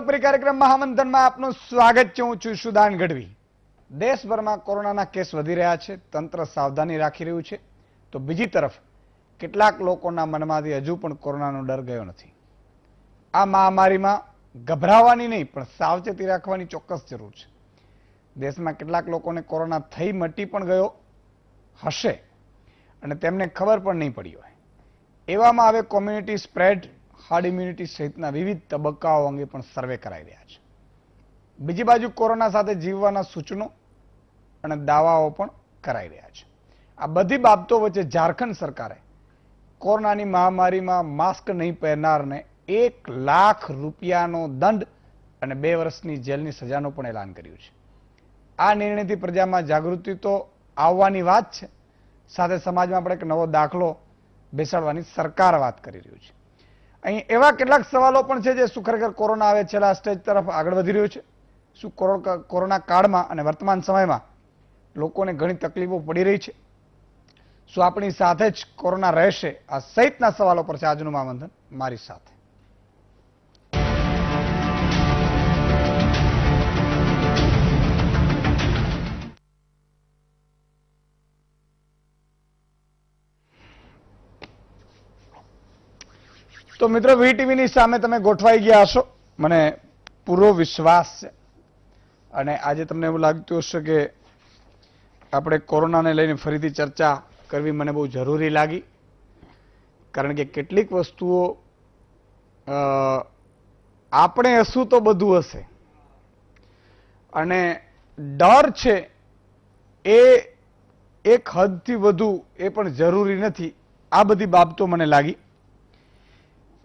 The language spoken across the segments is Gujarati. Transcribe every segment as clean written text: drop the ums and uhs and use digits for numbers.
લોકપ્રિય કાર્યક્રમ મહામંથનમાં આપનું સ્વાગત છે। હું છું સુદાન ગઢવી। દેશભરમાં કોરોનાના કેસ વધી રહ્યા છે, તંત્ર સાવધાની રાખી રહ્યું છે, તો બીજી તરફ કેટલાક લોકોના મનમાંથી હજુ પણ કોરોનાનો ડર ગયો નથી। આ મહામારીમાં ગભરાવાની નહીં પણ સાવચેતી રાખવાની ચોક્કસ જરૂર છે। દેશમાં કેટલાક લોકોને કોરોના થઈ મટી પણ ગયો હશે અને તેમને ખબર પણ નહીં પડી હોય। એવામાં હવે કોમ્યુનિટી સ્પ્રેડ, હાર્ડ ઇમ્યુનિટી સહિતના વિવિધ તબક્કાઓ અંગે પણ સર્વે કરાઈ રહ્યા છે। બીજી બાજુ કોરોના સાથે જીવવાના સૂચનો અને દાવાઓ પણ કરાઈ રહ્યા છે। આ બધી બાબતો વચ્ચે ઝારખંડ સરકારે કોરોનાની મહામારીમાં માસ્ક નહીં પહેરનારને 1 લાખ રૂપિયાનો દંડ અને 2 વર્ષની જેલની સજાનું પણ એલાન કર્યું છે। આ નિર્ણયથી પ્રજામાં જાગૃતિ તો આવવાની વાત છે, સાથે સમાજમાં પણ એક નવો દાખલો બેસાડવાની સરકાર વાત કરી રહ્યું છે। અહીં એવા કેટલાક સવાલો પણ છે જે શું ખરેખર કોરોના આવે છેલ્લા સ્ટેજ તરફ આગળ વધી રહ્યો છે? શું કોરોના કાળમાં અને વર્તમાન સમયમાં લોકોને ઘણી તકલીફો પડી રહી છે? શું આપણી સાથે જ કોરોના રહેશે? આ સહિતના સવાલો પર છે આજનું મહામંથન મારી સાથે। તો મિત્રો, વીટીવીની સામે તમે ગોઠવાઈ ગયા હશો, મને પૂરો વિશ્વાસ છે। અને આજે તમને એવું લાગતું હશે કે આપણે કોરોનાને લઈને ફરીથી ચર્ચા કરવી મને બહુ જરૂરી લાગી, કારણ કે કેટલીક વસ્તુઓ આપણે હશું તો બધું હશે, અને ડર છે એ એક હદથી વધુ એ પણ જરૂરી નથી। આ બધી બાબતો મને લાગી।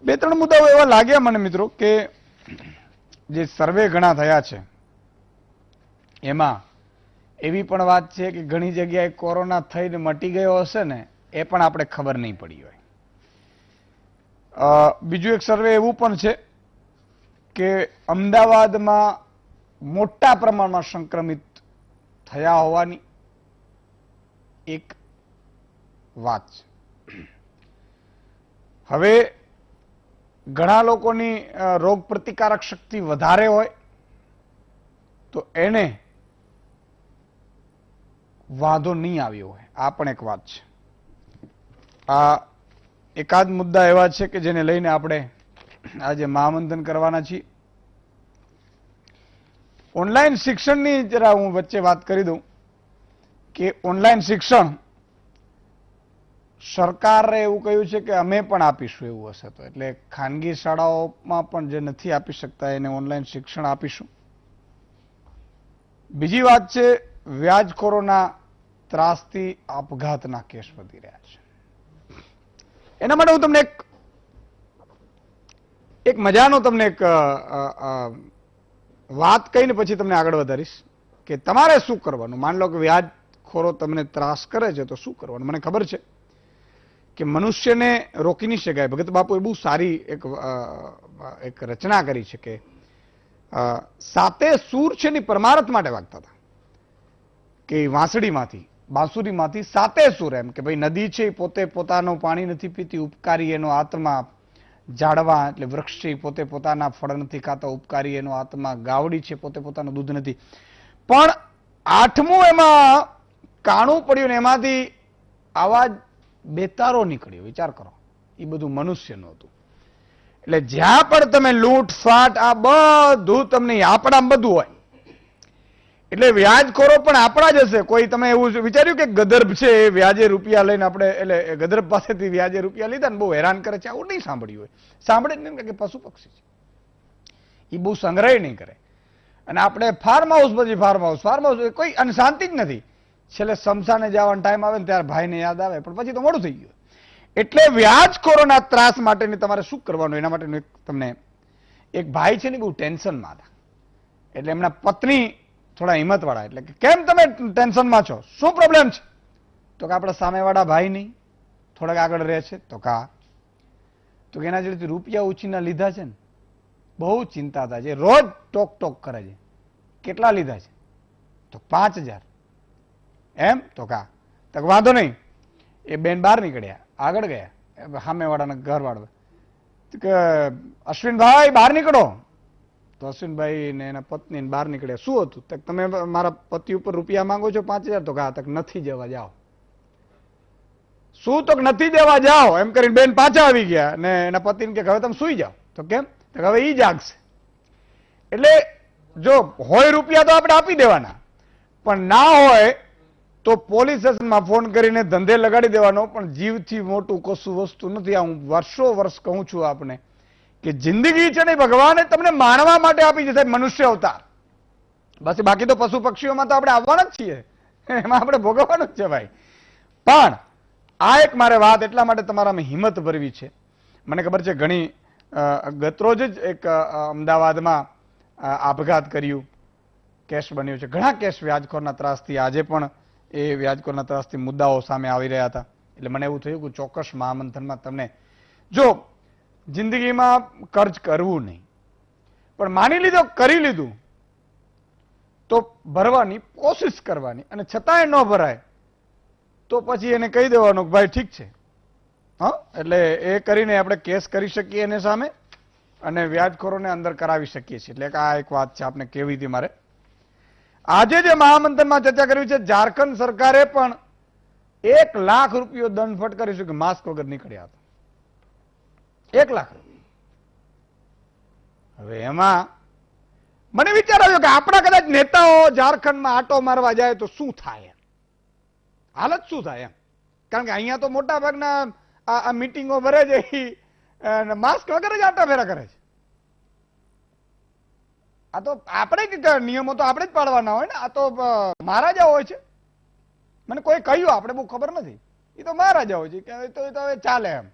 2-3 મુદ્દાઓ એવા લાગ્યા મને મિત્રો કે જે સર્વે ઘણા થયા છે એમાં એવી પણ વાત છે કે ઘણી જગ્યાએ કોરોના થઈને મટી ગયો હશે ને એ પણ આપણે ખબર નહીં પડી હોય। બીજું એક સર્વે એવું પણ છે કે અમદાવાદમાં મોટા પ્રમાણમાં સંક્રમિત થયા હોવાની એક વાત છે। હવે ઘણા લોકોની રોગ પ્રતિકારક શક્તિ વધારે હોય તો એને વાંધો નહીં આવ્યો હોય, આ પણ એક વાત છે। આ એકાદ મુદ્દા એવા છે કે જેને લઈને આપણે આજે મહામંથન કરવાના છીએ। ઓનલાઈન શિક્ષણની જરા હું વચ્ચે વાત કરી દઉં કે ઓનલાઈન શિક્ષણ સરકારે એવું કહ્યું છે કે અમે પણ આપીશું એવું હશે તો, એટલે ખાનગી શાળાઓમાં પણ જે નથી આપી શકતા એને ઓનલાઈન શિક્ષણ આપીશું। બીજી વાત છે, વ્યાજખોરોના ત્રાસથી આપઘાતના કેસ વધી રહ્યા છે। એના માટે હું તમને એક મજાનો તમને એક વાત કહીને પછી તમને આગળ વધારીશ કે તમારે શું કરવાનું। માન લો કે વ્યાજખોરો તમને ત્રાસ કરે છે તો શું કરવાનું? મને ખબર છે કે મનુષ્યને રોકી નહીં શકાય। ભગત બાપુએ બહુ સારી એક રચના કરી છે કે 7 સૂર છે ની પરમારથ માટે વાગતા હતા કે વાંસળીમાંથી, બાંસુરીમાંથી 7 સૂર, એમ કે ભાઈ નદી છે પોતે પોતાનું પાણી નથી પીતી, ઉપકારી એનો આત્મા; ઝાડવા એટલે વૃક્ષ છે પોતે પોતાના ફળ નથી ખાતા, ઉપકારી એનો આત્મા; ગાવડી છે પોતે પોતાનું દૂધ નથી। પણ 8મું એમાં કાણું પડ્યું ને એમાંથી આવાજ બેતારો નીકળ્યો। વિચાર કરો, એ બધું મનુષ્યનું હતું। એટલે જ્યાં પણ તમે લૂંટફાટ આ બધું તમને આપણામાં બધું હોય, એટલે વ્યાજખોરો પણ આપણા જ હશે। કોઈ તમે એવું વિચાર્યું કે ગદર્ભ છે એ વ્યાજે રૂપિયા લઈને આપણે એટલે ગદર્ભ પાસેથી વ્યાજે રૂપિયા લીધા ને બહુ હેરાન કરે છે? આવું નહીં સાંભળ્યું હોય, સાંભળે જ નહીં કે પશુ પક્ષી છે, એ બહુ સંગ્રહ નહીં કરે। અને આપણે ફાર્મ હાઉસ પછી ફાર્મ હાઉસ કોઈ અને શાંતિ જ નથી। છેલ્લે શમશાને જવાનો ટાઈમ આવે ને ત્યારે ભાઈને યાદ આવે, પણ પછી તો મોડું થઈ ગયું। એટલે વ્યાજખોરોના ત્રાસ માટેની તમારે શું કરવાનું એના માટેનું તમને એક ભાઈ છે ને બહુ ટેન્શનમાં હતા, એટલે એમના પત્ની થોડા હિંમતવાળા, એટલે કે કેમ તમે ટેન્શનમાં છો, શું પ્રોબ્લેમ છે? તો કે આપણા સામેવાળા ભાઈ નહીં થોડાક આગળ રહે છે તો તો કે એના જોડેથી રૂપિયા ઉછીના લીધા છે ને બહુ ચિંતા થાય છે, રોજ ટોક કરે છે। કેટલા લીધા છે? તો 5000। એમ? તો વાંધો નહીં। એ બેન બહાર નીકળ્યા, આગળ ગયા સામેવાળાના ઘરવાળા કે અશ્વિનભાઈ બહાર નીકળો। તો અશ્વિનભાઈ ને એના પત્ની બહાર નીકળ્યા. શું હતું? તક તમે મારા પતિ ઉપર રૂપિયા માંગો છો 5000? તો હા. તક નથી જવા, જાઓ. શું? તો નથી દેવા, જાઓ. એમ કરીને બેન પાછા આવી ગયા ને એના પતિને કે હવે તમે સુઈ જાઓ. તો કેમ? તો હવે ઈ જાગશે. એટલે જો હોય રૂપિયા તો આપણે આપી દેવાના, પણ ના હોય તો પોલીસ સ્ટેશનમાં ફોન કરીને ધંધે લગાડી દેવાનો. પણ જીવથી મોટું કશું વસ્તુ નથી. આ હું વર્ષો કહું છું આપને કે જિંદગી છે ને ભગવાને તમને માણવા માટે આપી છે, સાહેબ, મનુષ્ય અવતાર. બસ બાકી તો પશુ પક્ષીઓમાં તો આપણે આવવાના જ છીએ, એમાં આપણે ભોગવવાનું જ છે ભાઈ. પણ આ એક મારે વાત એટલા માટે તમારામાં હિંમત ભરવી છે. મને ખબર છે ઘણી ગતરોજ જ એક અમદાવાદમાં આપઘાત કર્યું, કેસ બન્યો છે. ઘણા કેસ વ્યાજખોરના ત્રાસથી આજે પણ એ વ્યાજખોરના ત્રાસથી મુદ્દાઓ સામે આવી રહ્યા હતા. એટલે મને એવું થયું કે ચોક્કસ મહામંથનમાં તમને જો જિંદગીમાં કર્જ કરવું નહીં, પણ માની લીધો કરી લીધું તો ભરવાની કોશિશ કરવાની, અને છતાંય ન ભરાય તો પછી એને કહી દેવાનું કે ભાઈ ઠીક છે. હા, એટલે એ કરીને આપણે કેસ કરી શકીએ એને સામે અને વ્યાજખોરોને અંદર કરાવી શકીએ છીએ. એટલે આ એક વાત છે આપને કેવી હતી મારે. આજે જે મહામંથનમાં ચર્ચા કરવી છે, ઝારખંડ સરકારે પણ 1 લાખ રૂપિયો દંડ ફટકારીશું કે માસ્ક વગર નીકળ્યા હતા. 1 લાખ રૂપિયા. હવે એમાં મને વિચાર આવ્યો કે આપણા કદાચ નેતાઓ ઝારખંડમાં આટો મારવા જાય તો શું થાય, હાલત શું થાય એમ. કારણ કે અહીંયા તો મોટા ભાગના આ મીટિંગો ભરે છે માસ્ક વગર જ આટા ફેરા કરે છે. આ તો આપણે નિયમો તો આપણે જ પાડવાના હોય ને. આ તો મહારાજા હોય છે. મને કોઈ કહ્યું, આપણે બહુ ખબર નથી, એ તો મહારાજા હોય છે કે તો હવે ચાલે એમ.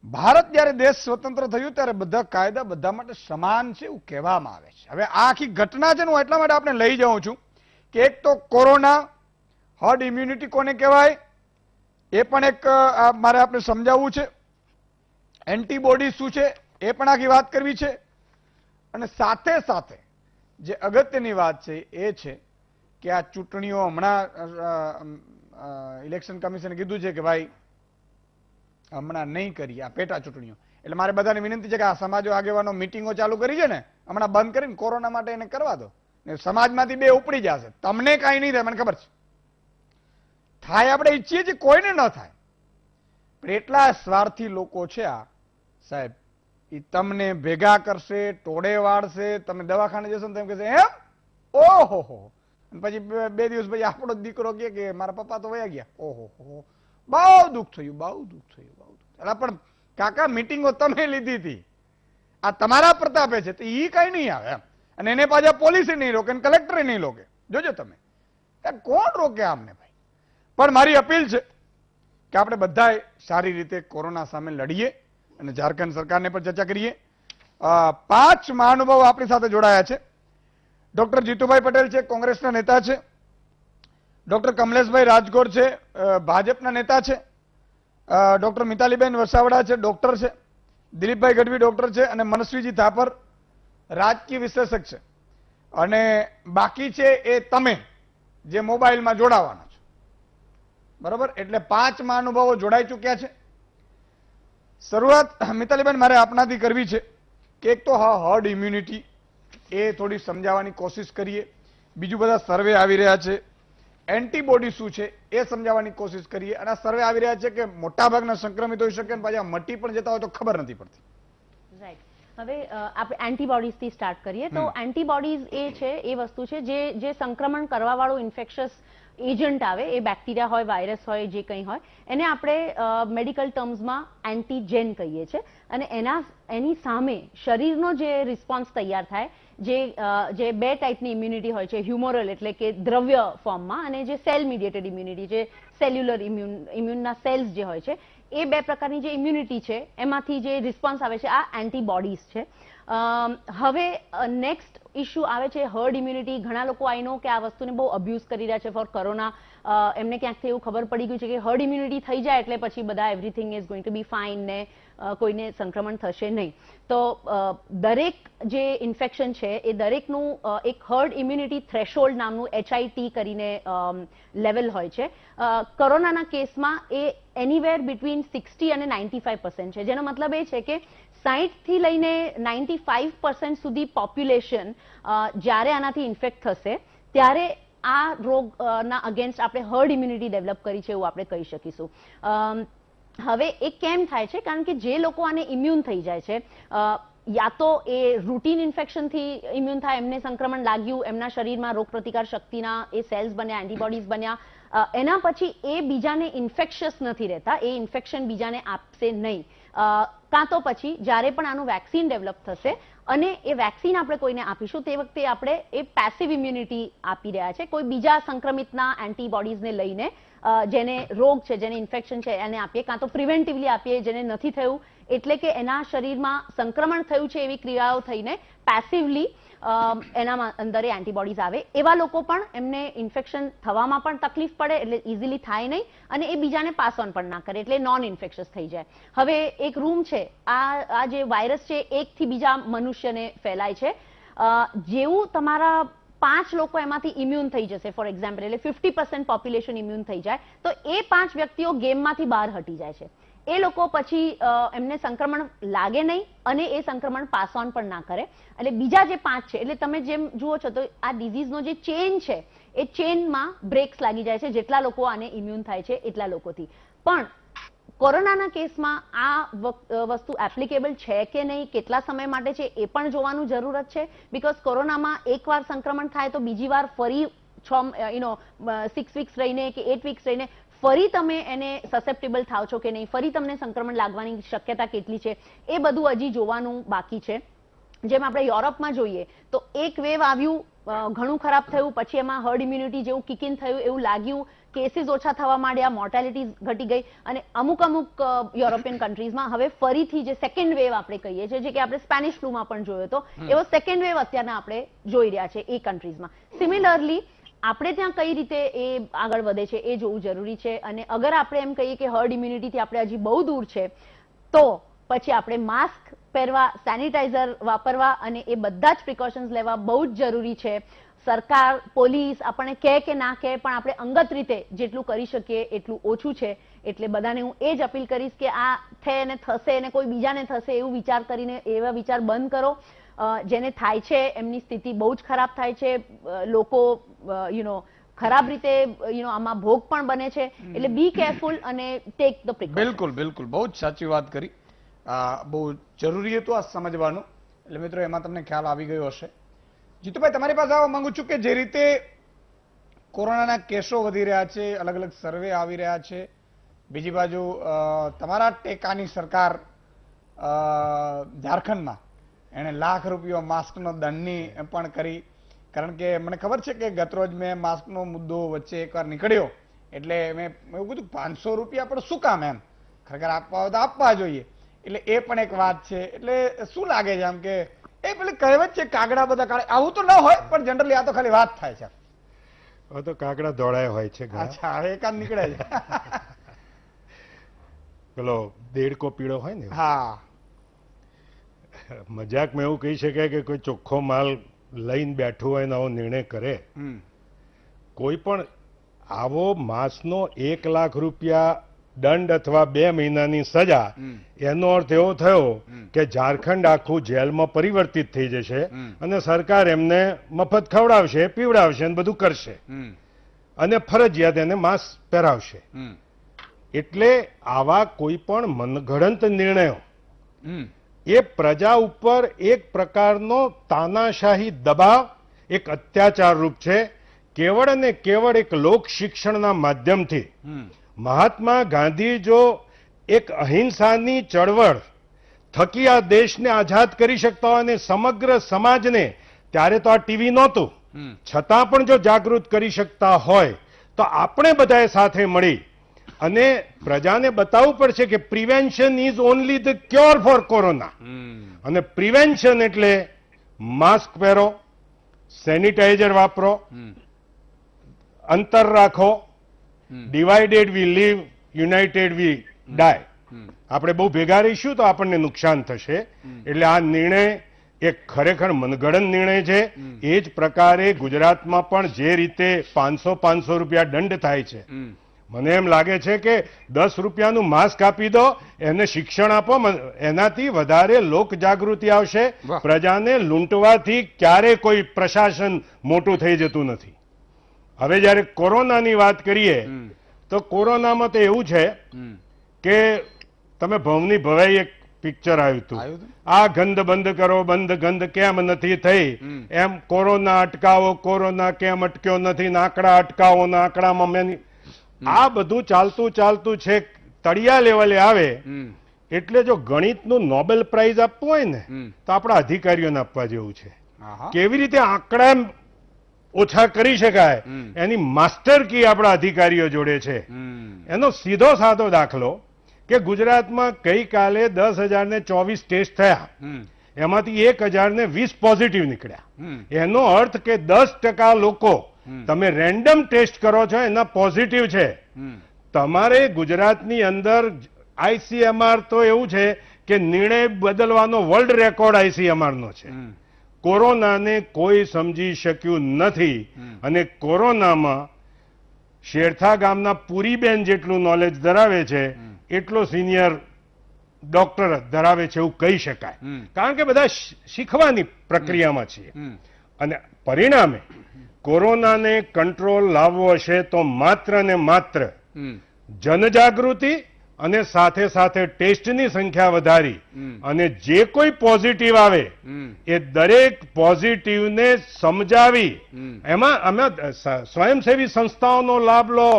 ભારત જયારે દેશ સ્વતંત્ર થયું ત્યારે બધા કાયદા બધા માટે સમાન છે એવું કહેવામાં આવે છે. હવે આ આખી ઘટના છે હું એટલા માટે આપણે લઈ જાઉં છું કે એક તો કોરોના હર્ડ ઇમ્યુનિટી કોને કહેવાય એ પણ એક મારે આપણે સમજાવવું છે. એન્ટીબોડી શું છે એ પણ આખી વાત કરવી છે. અને સાથે સાથે જે અગત્યની વાત છે એ છે કે આ ચૂંટણીઓ હમણાં ઇલેક્શન કમિશને કીધું છે કે ભાઈ હમણાં નહીં કરી આ પેટા ચૂંટણીઓ. એટલે મારે બધાને વિનંતી છે કે આ સમાજો આગેવાનો મિટિંગો ચાલુ કરી છે ને હમણાં બંધ કરીને કોરોના માટે એને કરવા દો. સમાજમાંથી 2 ઉપડી જશે, તમને કાંઈ નહીં થાય, મને ખબર છે. થાય આપણે ઈચ્છીએ છીએ કોઈને ન થાય, પણ એટલા સ્વાર્થી લોકો છે આ સાહેબ, એ તમને ભેગા કરશે, ટોળે વાળશે. તમે દવાખાને જશો ને તેમ કહેશે એમ, ઓહો, પછી 2 દિવસ પછી આપણો જ દીકરો કે મારા પપ્પા તો વયા ગયા, ઓહો, બહુ દુઃખ થયું, બહુ દુઃખ થયું, બહુ દુઃખ. એટલે પણ કાકા મિટિંગો તમે લીધી હતી, આ તમારા પ્રતાપે છે, તો એ કઈ નહીં આવે એમ. અને એને પાછા પોલીસે નહીં રોકે, કલેક્ટરે નહીં રોકે. જોજો તમે, કોણ રોકે આમને ભાઈ. પણ મારી અપીલ છે કે આપણે બધા સારી રીતે કોરોના સામે લડીએ અને ઝારખંડ સરકારને પણ ચર્ચા કરીએ. 5 મહાનુભાવો આપણી સાથે જોડાયા છે. ડોક્ટર જીતુભાઈ પટેલ છે, કોંગ્રેસના નેતા છે. ડોક્ટર કમલેશભાઈ રાજગોર છે, ભાજપના નેતા છે. ડોક્ટર મિતાલીબેન વસાવડા છે, ડોક્ટર છે. દિલીપભાઈ ગઢવી ડોક્ટર છે અને મનસ્વીજી થાપર રાજકીય વિશ્લેષક છે. અને બાકી છે એ તમે જે મોબાઈલમાં જોડાવાના છો, બરોબર. એટલે 5 મહાનુભાવો જોડાઈ ચૂક્યા છે. શરૂઆત મિતાલીબેન મારે આપનાથી કરવી છે કે એક તો હર્ડ ઇમ્યુનિટી એ થોડી સમજાવવાની કોશિશ કરીએ. બીજું બધા સર્વે આવી રહ્યા છે, એન્ટીબોડી શું છે એ સમજાવવાની કોશિશ કરીએ. અને આ સર્વે આવી રહ્યા છે કે મોટાભાગના સંક્રમિત હોઈ શકે અને પાછા મટી પણ જતા હોય તો ખબર નથી પડતી. રાઈટ. હવે આપણે એન્ટીબોડીઝથી સ્ટાર્ટ કરીએ તો એન્ટીબોડીઝ એ છે એ વસ્તુ છે જે સંક્રમણ કરવા વાળું ઇન્ફેક્શિયસ એજન્ટ આવે, એ બેક્ટેરિયા હોય, વાયરસ હોય, જે કંઈ હોય, એને આપણે મેડિકલ ટર્મ્સમાં એન્ટીજેન કહીએ છીએ. અને એની સામે શરીરનો જે રિસ્પોન્સ તૈયાર થાય, જે 2 ટાઈપની ઇમ્યુનિટી હોય છે, હ્યુમોરલ એટલે કે દ્રવ્ય ફોર્મમાં, અને જે સેલ મીડિયેટેડ ઇમ્યુનિટી, જે સેલ્યુલર ઇમ્યુનના સેલ્સ જે હોય છે, એ 2 પ્રકારની જે ઇમ્યુનિટી છે એમાંથી જે રિસ્પોન્સ આવે છે આ એન્ટીબોડીઝ છે. હવે નેક્સ્ટ ઇશ્યુ આવે છે હર્ડ ઇમ્યુનિટી. ઘણા લોકો આઈ નો કે આ વસ્તુને બહુ અબ્યુઝ કરી રહ્યા છે ફોર કોરોના. એમને ક્યાંકથી એવું ખબર પડી ગયું છે કે હર્ડ ઇમ્યુનિટી થઈ જાય એટલે પછી બધા everything is going to be fine ને કોઈને સંક્રમણ થશે નહીં. તો દરેક જે ઇન્ફેક્શન છે એ દરેકનું એક હર્ડ ઇમ્યુનિટી થ્રેશોલ્ડ નામનું HIT કરીને લેવલ હોય છે. કોરોનાના કેસમાં એ એનીવેર બિટવીન 60 અને 95% છે, જેનો મતલબ એ છે કે 60 થી લઈને 95% સુધી પોપ્યુલેશન જ્યારે આનાથી ઇન્ફેક્ટ થશે ત્યારે આ રોગના અગેન્સ્ટ આપણે હર્ડ ઇમ્યુનિટી ડેવલપ કરી છે એવું આપણે કહી શકીશું. હવે એ કેમ થાય છે? કારણ કે જે લોકો આને ઇમ્યુન થઈ જાય છે, યા તો એ રૂટીન ઇન્ફેક્શનથી ઇમ્યુન થાય, એમને સંક્રમણ લાગ્યું, એમના શરીરમાં રોગપ્રતિકાર શક્તિના એ સેલ્સ બન્યા, એન્ટીબોડીઝ બન્યા, એના પછી એ બીજાને ઇન્ફેક્શિયસ નથી રહેતા, એ ઇન્ફેક્શન બીજાને આપશે નહીં. કાં તો પછી જ્યારે પણ આનું વેક્સિન ડેવલપ થશે અને એ વેક્સિન આપણે કોઈને આપીશું તે વખતે આપણે એ પેસિવ ઇમ્યુનિટી આપી રહ્યા છે, કોઈ બીજા સંક્રમિતના એન્ટીબોડીઝને લઈને જેને રોગ છે, જેને ઇન્ફેક્શન છે એને આપીએ, કાં તો પ્રિવેન્ટિવલી આપીએ જેને નથી થયું એટલે કે એના શરીરમાં સંક્રમણ થયું છે એવી ક્રિયાઓ થઈને પેસિવલી એના અંદર એન્ટીબોડીઝ આવે. એવા લોકો પણ એમને ઇન્ફેક્શન થવામાં પણ તકલીફ પડે એટલે ઇઝીલી થાય નહીં અને એ બીજાને પાસ ઓન પણ ના કરે એટલે નોન ઇન્ફેક્શિયસ થઈ જાય. હવે એક રૂમ છે, આ જે વાયરસ છે એકથી બીજા મનુષ્યને ફેલાય છે. જેવું તમારા 5 લોકો એમાંથી ઇમ્યુન થઈ જશે ફોર એક્ઝામ્પલ, એટલે 50% પોપ્યુલેશન ઇમ્યુન થઈ જાય તો એ 5 વ્યક્તિઓ ગેમમાંથી બહાર હટી જાય છે. એ લોકો પછી એમને સંક્રમણ લાગે નહીં અને એ સંક્રમણ પાસ ઓન પણ ના કરે. એટલે બીજા જે 5 છે, એટલે તમે જેમ જુઓ છો તો આ ડિઝીઝનો જે ચેન છે એ ચેનમાં બ્રેક્સ લાગી જાય છે જેટલા લોકો આને ઇમ્યુન થાય છે એટલા લોકોથી. પણ કોરોનાના કેસમાં આ વસ્તુ એપ્લિકેબલ છે કે નહીં, કેટલા સમય માટે છે એ પણ જોવાનું જરૂરત છે. બીકોઝ કોરોનામાં એકવાર સંક્રમણ થાય તો બીજી વાર ફરી 6 વીક્સ રહીને કે 8 વીક્સ રહીને ફરી તમે એને સસેપ્ટેબલ થાવ છો કે નહીં, ફરી તમને સંક્રમણ લાગવાની શક્યતા કેટલી છે એ બધું હજી જોવાનું બાકી છે. જેમ આપણે યુરોપમાં જોઈએ તો એક વેવ આવ્યું, ઘણું ખરાબ થયું, પછી એમાં હર્ડ ઇમ્યુનિટી જેવું કિક ઇન થયું એવું લાગ્યું, કેસીસ ઓછા થવા માંડ્યા, મોર્ટાલિટી ઘટી ગઈ અને અમુક યુરોપિયન કન્ટ્રીઝમાં હવે ફરીથી જે સેકન્ડ વેવ આપણે કહીએ છીએ, જે કે આપણે સ્પેનિશ ફ્લૂમાં પણ જોયો હતો, એવો સેકન્ડ વેવ અત્યારના આપણે જોઈ રહ્યા છે એ કન્ટ્રીઝમાં. સિમિલરલી આપણે ત્યાં કઈ રીતે એ આગળ વધે છે એ જોવું જરૂરી છે. અને અગર આપણે એમ કહીએ કે હર્ડ ઇમ્યુનિટીથી આપણે હજી બહુ દૂર છે તો પછી આપણે માસ્ક પહેરવા, સેનિટાઈઝર વાપરવા અને એ બધા જ પ્રિકોશન્સ લેવા બહુ જ જરૂરી છે. સરકાર, પોલીસ આપણને કહે કે ના કહે પણ આપણે અંગત રીતે જેટલું કરી શકીએ એટલું ઓછું છે. એટલે બધાને હું એ જ અપીલ કરીશ કે આ થાય ને થશે ને કોઈ બીજાને થશે એવું વિચાર કરીને એવા વિચાર બંધ કરો. જેને થાય છે એમની સ્થિતિ બહુ જ ખરાબ થાય છે, લોકો ખરાબ રીતે આમાં ભોગ પણ બને છે. એટલે બી કેરફુલ અને ટેક ધ પ્રિકોશન. બિલકુલ બિલકુલ, બહુ જ સાચી વાત કરી. બહુ જરૂરી હતું આ સમજવાનું. એટલે મિત્રો એમાં તમને ખ્યાલ આવી ગયો હશે. જીતુભાઈ, તમારી પાસે આવવા માંગુ છું કે જે રીતે કોરોનાના કેસો વધી રહ્યા છે, અલગ અલગ સર્વે આવી રહ્યા છે, બીજી બાજુ તમારા ટેકાની સરકાર ઝારખંડમાં એણે ₹1,00,000 માસ્કનો દંડની પણ કરી. કારણ કે મને ખબર છે કે ગતરોજ મેં માસ્કનો મુદ્દો વચ્ચે એકવાર નીકળ્યો એટલે મેં એવું કીધું ₹500 પણ શું કામ, એમ ખરેખર આપવા હોય તો આપવા જોઈએ. એટલે એ પણ એક વાત છે. એટલે શું લાગે છે આમ કે એ પેલી કહેવત છે કાગડા બધા કાળે, આવું તો ન હોય પણ જનરલી આ તો ખાલી વાત થાય છે. હવે તો કાગડા દોડાય હોય છે. અચ્છા, હવે એકાદ નીકળે છે. પેલો દેડકો પીળો હોય ને, હા, મજાકમાં એવું કહી શકાય કે કોઈ ચોખ્ખો માલ લઈને બેઠું હોય ને આવો નિર્ણય કરે. કોઈ પણ આવો માસનો ₹1,00,000 દંડ અથવા 2 મહિનાની સજા, એનો અર્થ એવો થયો કે ઝારખંડ આખું જેલમાં પરિવર્તિત થઈ જશે અને સરકાર એમને મફત ખવડાવશે, પીવડાવશે અને બધું કરશે અને ફરજિયાત એને માસ્ક પહેરાવશે. એટલે આવા કોઈ પણ મનગઢંત નિર્ણયો એ પ્રજા ઉપર એક પ્રકારનો તાનાશાહી દબાવ, એક અત્યાચાર રૂપ છે. કેવળ અને કેવળ એક લોક શિક્ષણના માધ્યમથી મહાત્મા ગાંધી જો એક અહિંસાની ચળવળ થકી આ દેશને આઝાદ કરી શકતા હોય અને સમગ્ર સમાજને, ત્યારે તો આ ટીવી નહોતું, છતાં પણ જો જાગૃત કરી શકતા હોય તો આપણે બધાએ સાથે મળી અને પ્રજાને બતાવવું પડશે કે prevention is only the cure four corona. અને પ્રિવેન્શન એટલે માસ્ક પહેરો, સેનિટાઈઝર વાપરો, અંતર રાખો, ડિવાઇડેડ વી લીવ, યુનાઇટેડ વી ડાય. આપણે બહુ ભેગા રહીશું તો આપણને નુકસાન થશે. એટલે આ નિર્ણય એક ખરેખર મનગઢંત નિર્ણય છે. એ જ પ્રકારે ગુજરાતમાં પણ જે રીતે ₹500 દંડ થાય છે, મને એમ લાગે છે કે 10 રૂપિયાનું માસ્ક આપી દો, એને શિક્ષણ આપો, એનાથી વધારે લોક જાગૃતિ આવશે. વાહ. પ્રજાને લૂંટવાથી ક્યારે કોઈ પ્રશાસન મોટું થઈ જતું નથી. હવે જ્યારે કોરોનાની વાત કરીએ તો કોરોનામાં તો એવું છે કે તમે ભવની ભવાઈ એક પિક્ચર આવ્યું હતું, આવ્યું હતું? આ ગંધ બંધ કરો, ગંધ કેમ નથી થઈ, એમ કોરોના અટકાવો, કોરોના કેમ અટક્યો નથી, નાકડા અટકાવો, નાકડામાં મેની. આ બધું ચાલતું ચાલતું છે તળિયા લેવલે આવે એટલે જો ગણિતનું નોબેલ પ્રાઇઝ આપવું હોય ને તો આપણા અધિકારીઓને આપવા જેવું છે. આહા. કેવી રીતે આંકડા ઓછા કરી શકાય એની માસ્ટર કી આપણા અધિકારીઓ જોડે છે. એનો સીધો સાદો દાખલો કે ગુજરાતમાં ગઈકાલે 10,024 ટેસ્ટ થયા, એમાંથી 1,020 પોઝિટિવ નીકળ્યા. એનો અર્થ કે 10% લોકો તમે રેન્ડમ ટેસ્ટ કરો છો એના પોઝિટિવ છે. તમારે ગુજરાતની અંદર આઈસીએમઆર તો એવું છે કે નિર્ણય બદલવાનો વર્લ્ડ રેકોર્ડ આઈસીએમઆર નો છે. કોરોનાને કોઈ સમજી શક્યું નથી અને કોરોનામાં શેરથા ગામના પુરીબેન જેટલું નોલેજ ધરાવે છે એટલો સિનિયર ડોક્ટર ધરાવે છે એવું કહી શકાય. કારણ કે બધા શીખવાની પ્રક્રિયામાં છીએ અને પરિણામે કોરોનાને કંટ્રોલ લાવવો હશે તો માત્ર ને માત્ર જનજાગૃતિ અને સાથે સાથે ટેસ્ટની સંખ્યા વધારી અને જે કોઈ પોઝિટિવ આવે એ દરેક પોઝિટિવને સમજાવી એમાં અમે સ્વયંસેવી સંસ્થાઓનો લાભ લો,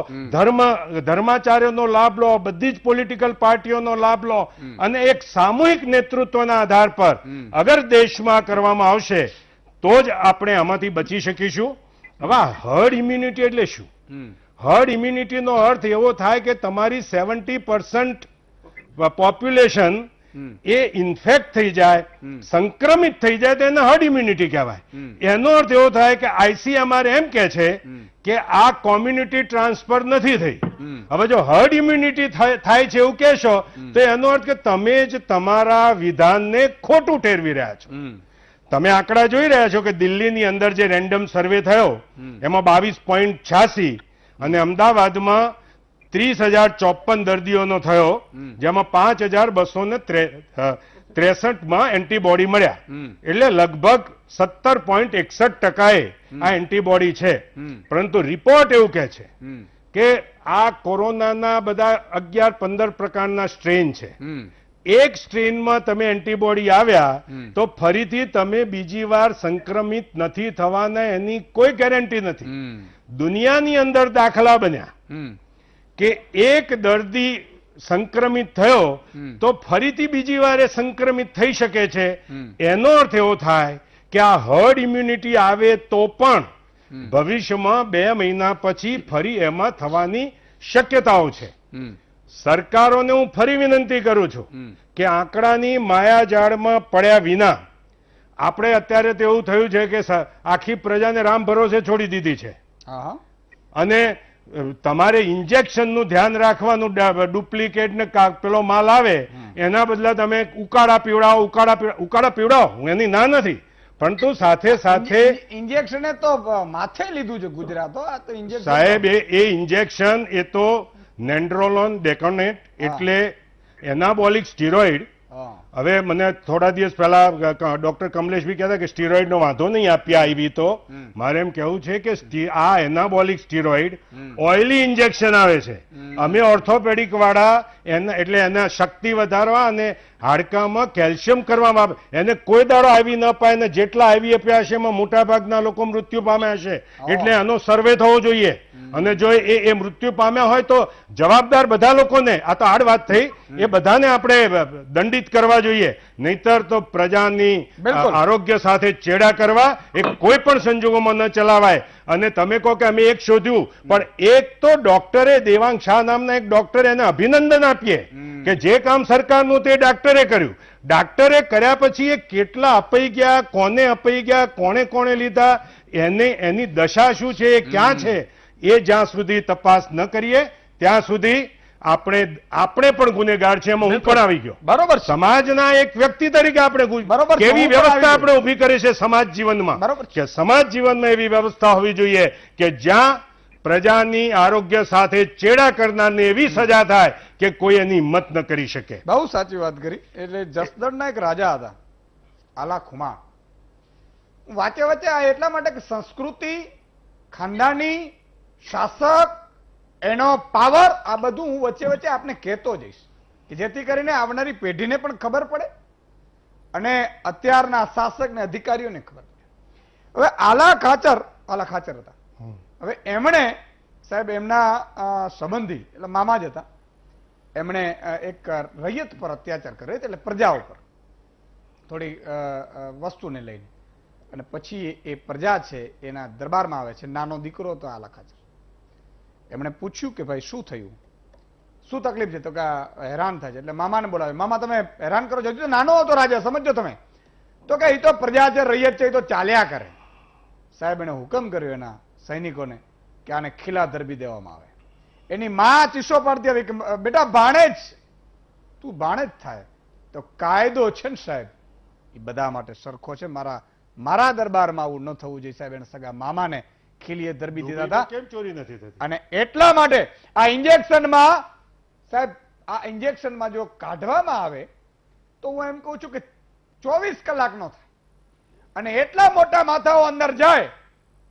ધર્માચાર્યોનો લાભ લો, બધી જ પોલિટિકલ પાર્ટીઓનો લાભ લો અને એક સામૂહિક નેતૃત્વના આધાર પર અગર દેશમાં કરવામાં આવશે તો જ આપણે આમાંથી બચી શકીશું. હવે હર્ડ ઇમ્યુનિટી એટલે શું? હર્ડ ઇમ્યુનિટીનો અર્થ એવો થાય કે તમારી 70% પોપ્યુલેશન એ ઇન્ફેક્ટ થઈ જાય, સંક્રમિત થઈ જાય તો એને હર્ડ ઇમ્યુનિટી કહેવાય. એનો અર્થ એવો થાય કે આઈસીએમઆર એમ કે છે કે આ કોમ્યુનિટી ટ્રાન્સફર નથી થઈ. હવે જો હર્ડ ઇમ્યુનિટી થાય છે એવું કહેશો તો એનો અર્થ કે તમે જ તમારા વિધાનને ખોટું ઠેરવી રહ્યા છો. તમે આંકડા જોઈ રહ્યા છો કે દિલ્હીની અંદર જે રેન્ડમ સર્વે થયો એમાં 22.86 અને અમદાવાદમાં 30,054 દર્દીઓનો થયો જેમાં 5,263 એન્ટીબોડી મળ્યા. એટલે લગભગ 17.61% આ એન્ટીબોડી છે. પરંતુ રિપોર્ટ એવું કહે છે કે આ કોરોનાના બધા 11-15 પ્રકારના સ્ટ્રેન છે. એક સ્ટ્રેનમાં તમે એન્ટીબોડી આવ્યા તો ફરીથી તમે બીજી વાર સંક્રમિત નથી થવાના એની કોઈ ગેરંટી નથી. દુનિયાની અંદર દાખલા બન્યા કે એક દર્દી સંક્રમિત થયો તો ફરીથી બીજી વાર એ સંક્રમિત થઈ શકે છે. એનો અર્થ એવો થાય કે આ હર્ડ ઇમ્યુનિટી આવે તો પણ ભવિષ્યમાં 2 મહિના પછી ફરી એમાં થવાની શક્યતાઓ છે. સરકારોને હું ફરી વિનંતી કરું છું કે આંકડાની માયાજાળમાં પડ્યા વિના આપણે અત્યારે તો એવું થયું છે કે આખી પ્રજાને રામ ભરોસે છોડી દીધી છે અને તમારે ઇન્જેક્શનનું ધ્યાન રાખવાનું. ડુપ્લિકેટ ને પેલો માલ આવે એના બદલે તમે ઉકાળા પીવડાવો હું એની ના નથી, પરંતુ સાથે સાથે ઇન્જેક્શને તો માથે લીધું છે ગુજરાતો. આ તો ઇન્જેક્શન સાહેબ એ ઇન્જેક્શન એ તો નેન્ડ્રોલોન ડેકોનેટ એટલે એનાબોલિક સ્ટીરોઇડ. હવે મને થોડા દિવસ પહેલા ડોક્ટર કમલેશભાઈ કહેતા કે સ્ટીરોઇડનો વાંધો નહીં આપ્યા આવી તો મારે એમ કહેવું છે કે આ એનાબોલિક સ્ટીરોઇડ ઓઇલી ઇન્જેક્શન આવે છે. અમે ઓર્થોપેડિક વાળા એટલે એના શક્તિ વધારવા અને હાડકામાં કેલ્શિયમ કરવામાં એને કોઈ દાડો આવી ન પાય ને જેટલા આવી આપ્યા હશે એમાં મોટાભાગના લોકો મૃત્યુ પામ્યા હશે. એટલે આનો સર્વે થવો જોઈએ અને જો એ મૃત્યુ પામ્યા હોય તો જવાબદાર બધા લોકોને, આ તો આડ વાત થઈ, એ બધાને આપણે દંડિત કરવા જોઈએ. નહીતર તો પ્રજાની આરોગ્ય સાથે ચેડા કરવા એ કોઈ પણ સંજોગોમાં ન ચલાવાય. અને તમે કહો કે અમે એક શોધ્યું, પણ એક તો ડોક્ટરે દેવાંગ શાહ નામના એક ડોક્ટરે એને અભિનંદન આપીએ કે જે કામ સરકારનું તે ડાક્ટરે કર્યું. ડાક્ટરે કર્યા પછી એ કેટલા અપાઈ ગયા, કોને અપાઈ ગયા, કોણે લીધા, એની દશા શું છે, એ ક્યાં છે, એ જ્યાં સુધી તપાસ ન કરીએ ત્યાં સુધી આપણે પણ ગુનેગાર છે. એમાં હું પણ આવી ગયો. બરોબર. સમાજના એક વ્યક્તિ તરીકે આપણે કેવી વ્યવસ્થા આપણે ઉભી કરી છે સમાજ જીવનમાં, કે સમાજ જીવનમાં એવી વ્યવસ્થા હોવી જોઈએ કે જ્યાં પ્રજાની આરોગ્ય સાથે ચેડા કરનારને એવી સજા થાય કે કોઈ એની હિંમત ન કરી શકે. બહુ સાચી વાત કરી. એટલે જસદણના એક રાજા હતા, આલા ખુમા. વાંચે વચ્ચે આ એટલા માટે કે સંસ્કૃતિ, ખાનદાની, શાસક, એનો પાવર, આ બધું હું વચ્ચે વચ્ચે આપને કહેતો જઈશ કે જેથી કરીને આવનારી પેઢીને પણ ખબર પડે અને અત્યારના શાસક ને અધિકારીઓને ખબર પડે. હવે આલા ખાચર હતા. હવે એમણે સાહેબ એમના સંબંધી એટલે મામા જ હતા, એમણે એક રૈયત પર અત્યાચાર કર્યો એટલે પ્રજા ઉપર થોડી વસ્તુને લઈને, અને પછી એ પ્રજા છે એના દરબારમાં આવે છે. નાનો દીકરો હતો આલા ખાચર. એમણે પૂછ્યું કે ભાઈ શું થયું, શું તકલીફ છે? તો કે હેરાન થાય છે. એટલે મામાને બોલાવે. મામા તમે હેરાન કરો છો? હજુ તો નાનો હતો રાજા, સમજો તમે. તો કે એ તો પ્રજા છે, રૈયત છે, એ તો ચાલ્યા કરે. સાહેબ એને હુકમ કર્યો એના સૈનિકોને કે આને ખીલા ધરબી દેવામાં આવે. એની માં ચીસો પાડતી આવી કે બેટા ભાણેજ, તું ભાણેજ થાય તો કાયદો છે ને સાહેબ એ બધા માટે સરખો છે. મારા દરબારમાં આવું ન થવું જોઈએ. સાહેબ એને સગા મામાને ખીલીએ ધરબી દીધા હતા. કેમ ચોરી નથી થતી? અને એટલા માટે આ ઇન્જેક્શનમાં સાહેબ, આ ઇન્જેક્શનમાં જો કાઢવામાં આવે તો હું એમ કહું છું કે 24 કલાક નો થાય. અને એટલા મોટા માથાઓ અંદર જાય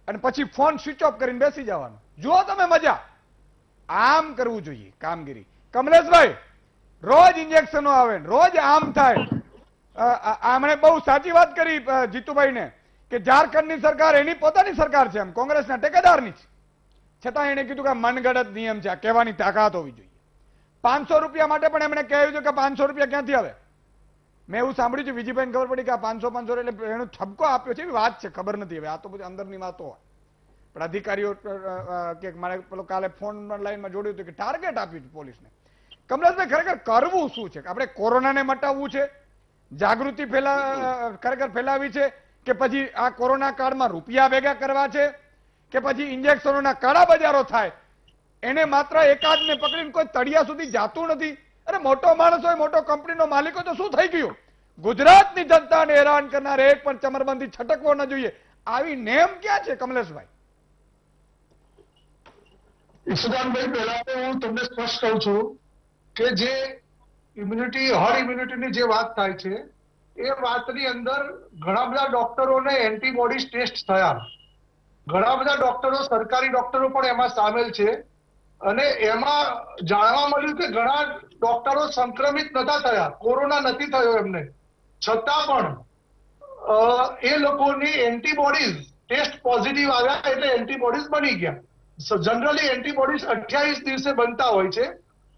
અને પછી ફોન સ્વિચ ઓફ કરીને બેસી જવાનું. જુઓ તમે મજા. આમ કરવું જોઈએ કામગીરી. કમલેશભાઈ, રોજ ઇન્જેક્શનો આવે, રોજ આમ થાય. આમણે બહુ સાચી વાત કરી જીતુભાઈને કે ઝારખંડની સરકાર એની પોતાની સરકાર છે, એમ કોંગ્રેસના ટેકેદારની છે, છતાં એને કીધું કે મનગઢત નિયમ છે, આ કહેવાની તાકાત હોવી જોઈએ. 500 રૂપિયા માટે પણ એમણે કહ્યું છે કે 500 રૂપિયા ક્યાંથી આવે. મેં એવું સાંભળ્યું છે, વિજયભાઈને ખબર પડી કે આ 500 એટલે એનો ઠપકો આપ્યો છે, એવી વાત છે, ખબર નથી. હવે આ તો બધી અંદરની વાતો હોય. પણ અધિકારીઓ કે મારે પેલો કાલે ફોન લાઈનમાં જોડ્યું હતું કે ટાર્ગેટ આપ્યું છે પોલીસને. કમલેશભાઈ, ખરેખર કરવું શું છે? આપણે કોરોનાને મટાવવું છે, જાગૃતિ ખરેખર ફેલાવી છે, કે પછી આ કોરોના કાળમાં રૂપિયા ભેગા કરવા છે, કે પછી ઇન્જેક્શનોના કાળા બજારો થાય એને માત્ર એકાદને પકડીને કોઈ તળિયા સુધી જાતું નથી. અરે મોટો માણસ હોય, મોટો કંપનીનો માલિક હોય તો શું થઈ ગયું? ગુજરાતની જનતાને હેરાન કરનાર એક પણ ચમરબંધી છટકવો ન જોઈએ. આવી નેમ ક્યાં છે કમલેશભાઈ? ઈશુદાનભાઈ, પહેલા તો હું તમને સ્પષ્ટ કહું છું કે જે ઇમ્યુનિટી, હર્ડ ઇમ્યુનિટીની જે વાત થાય છે એ વાતની અંદર ઘણા બધા ડોક્ટરોને એન્ટીબોડીઝ ટેસ્ટ થયા. ઘણા બધા ડોક્ટરો, સરકારી ડોક્ટરો પણ એમાં સામેલ છે. અને એમાં જાણવા મળ્યું કે ઘણા ડોક્ટરો સંક્રમિત નતા થયા, કોરોના નથી થયો એમને, છતાં પણ એ લોકોની એન્ટીબોડીઝ ટેસ્ટ પોઝિટિવ આવ્યા એટલે એન્ટીબોડીઝ બની ગયા. જનરલી એન્ટીબોડીઝ 28 દિવસે બનતા હોય છે.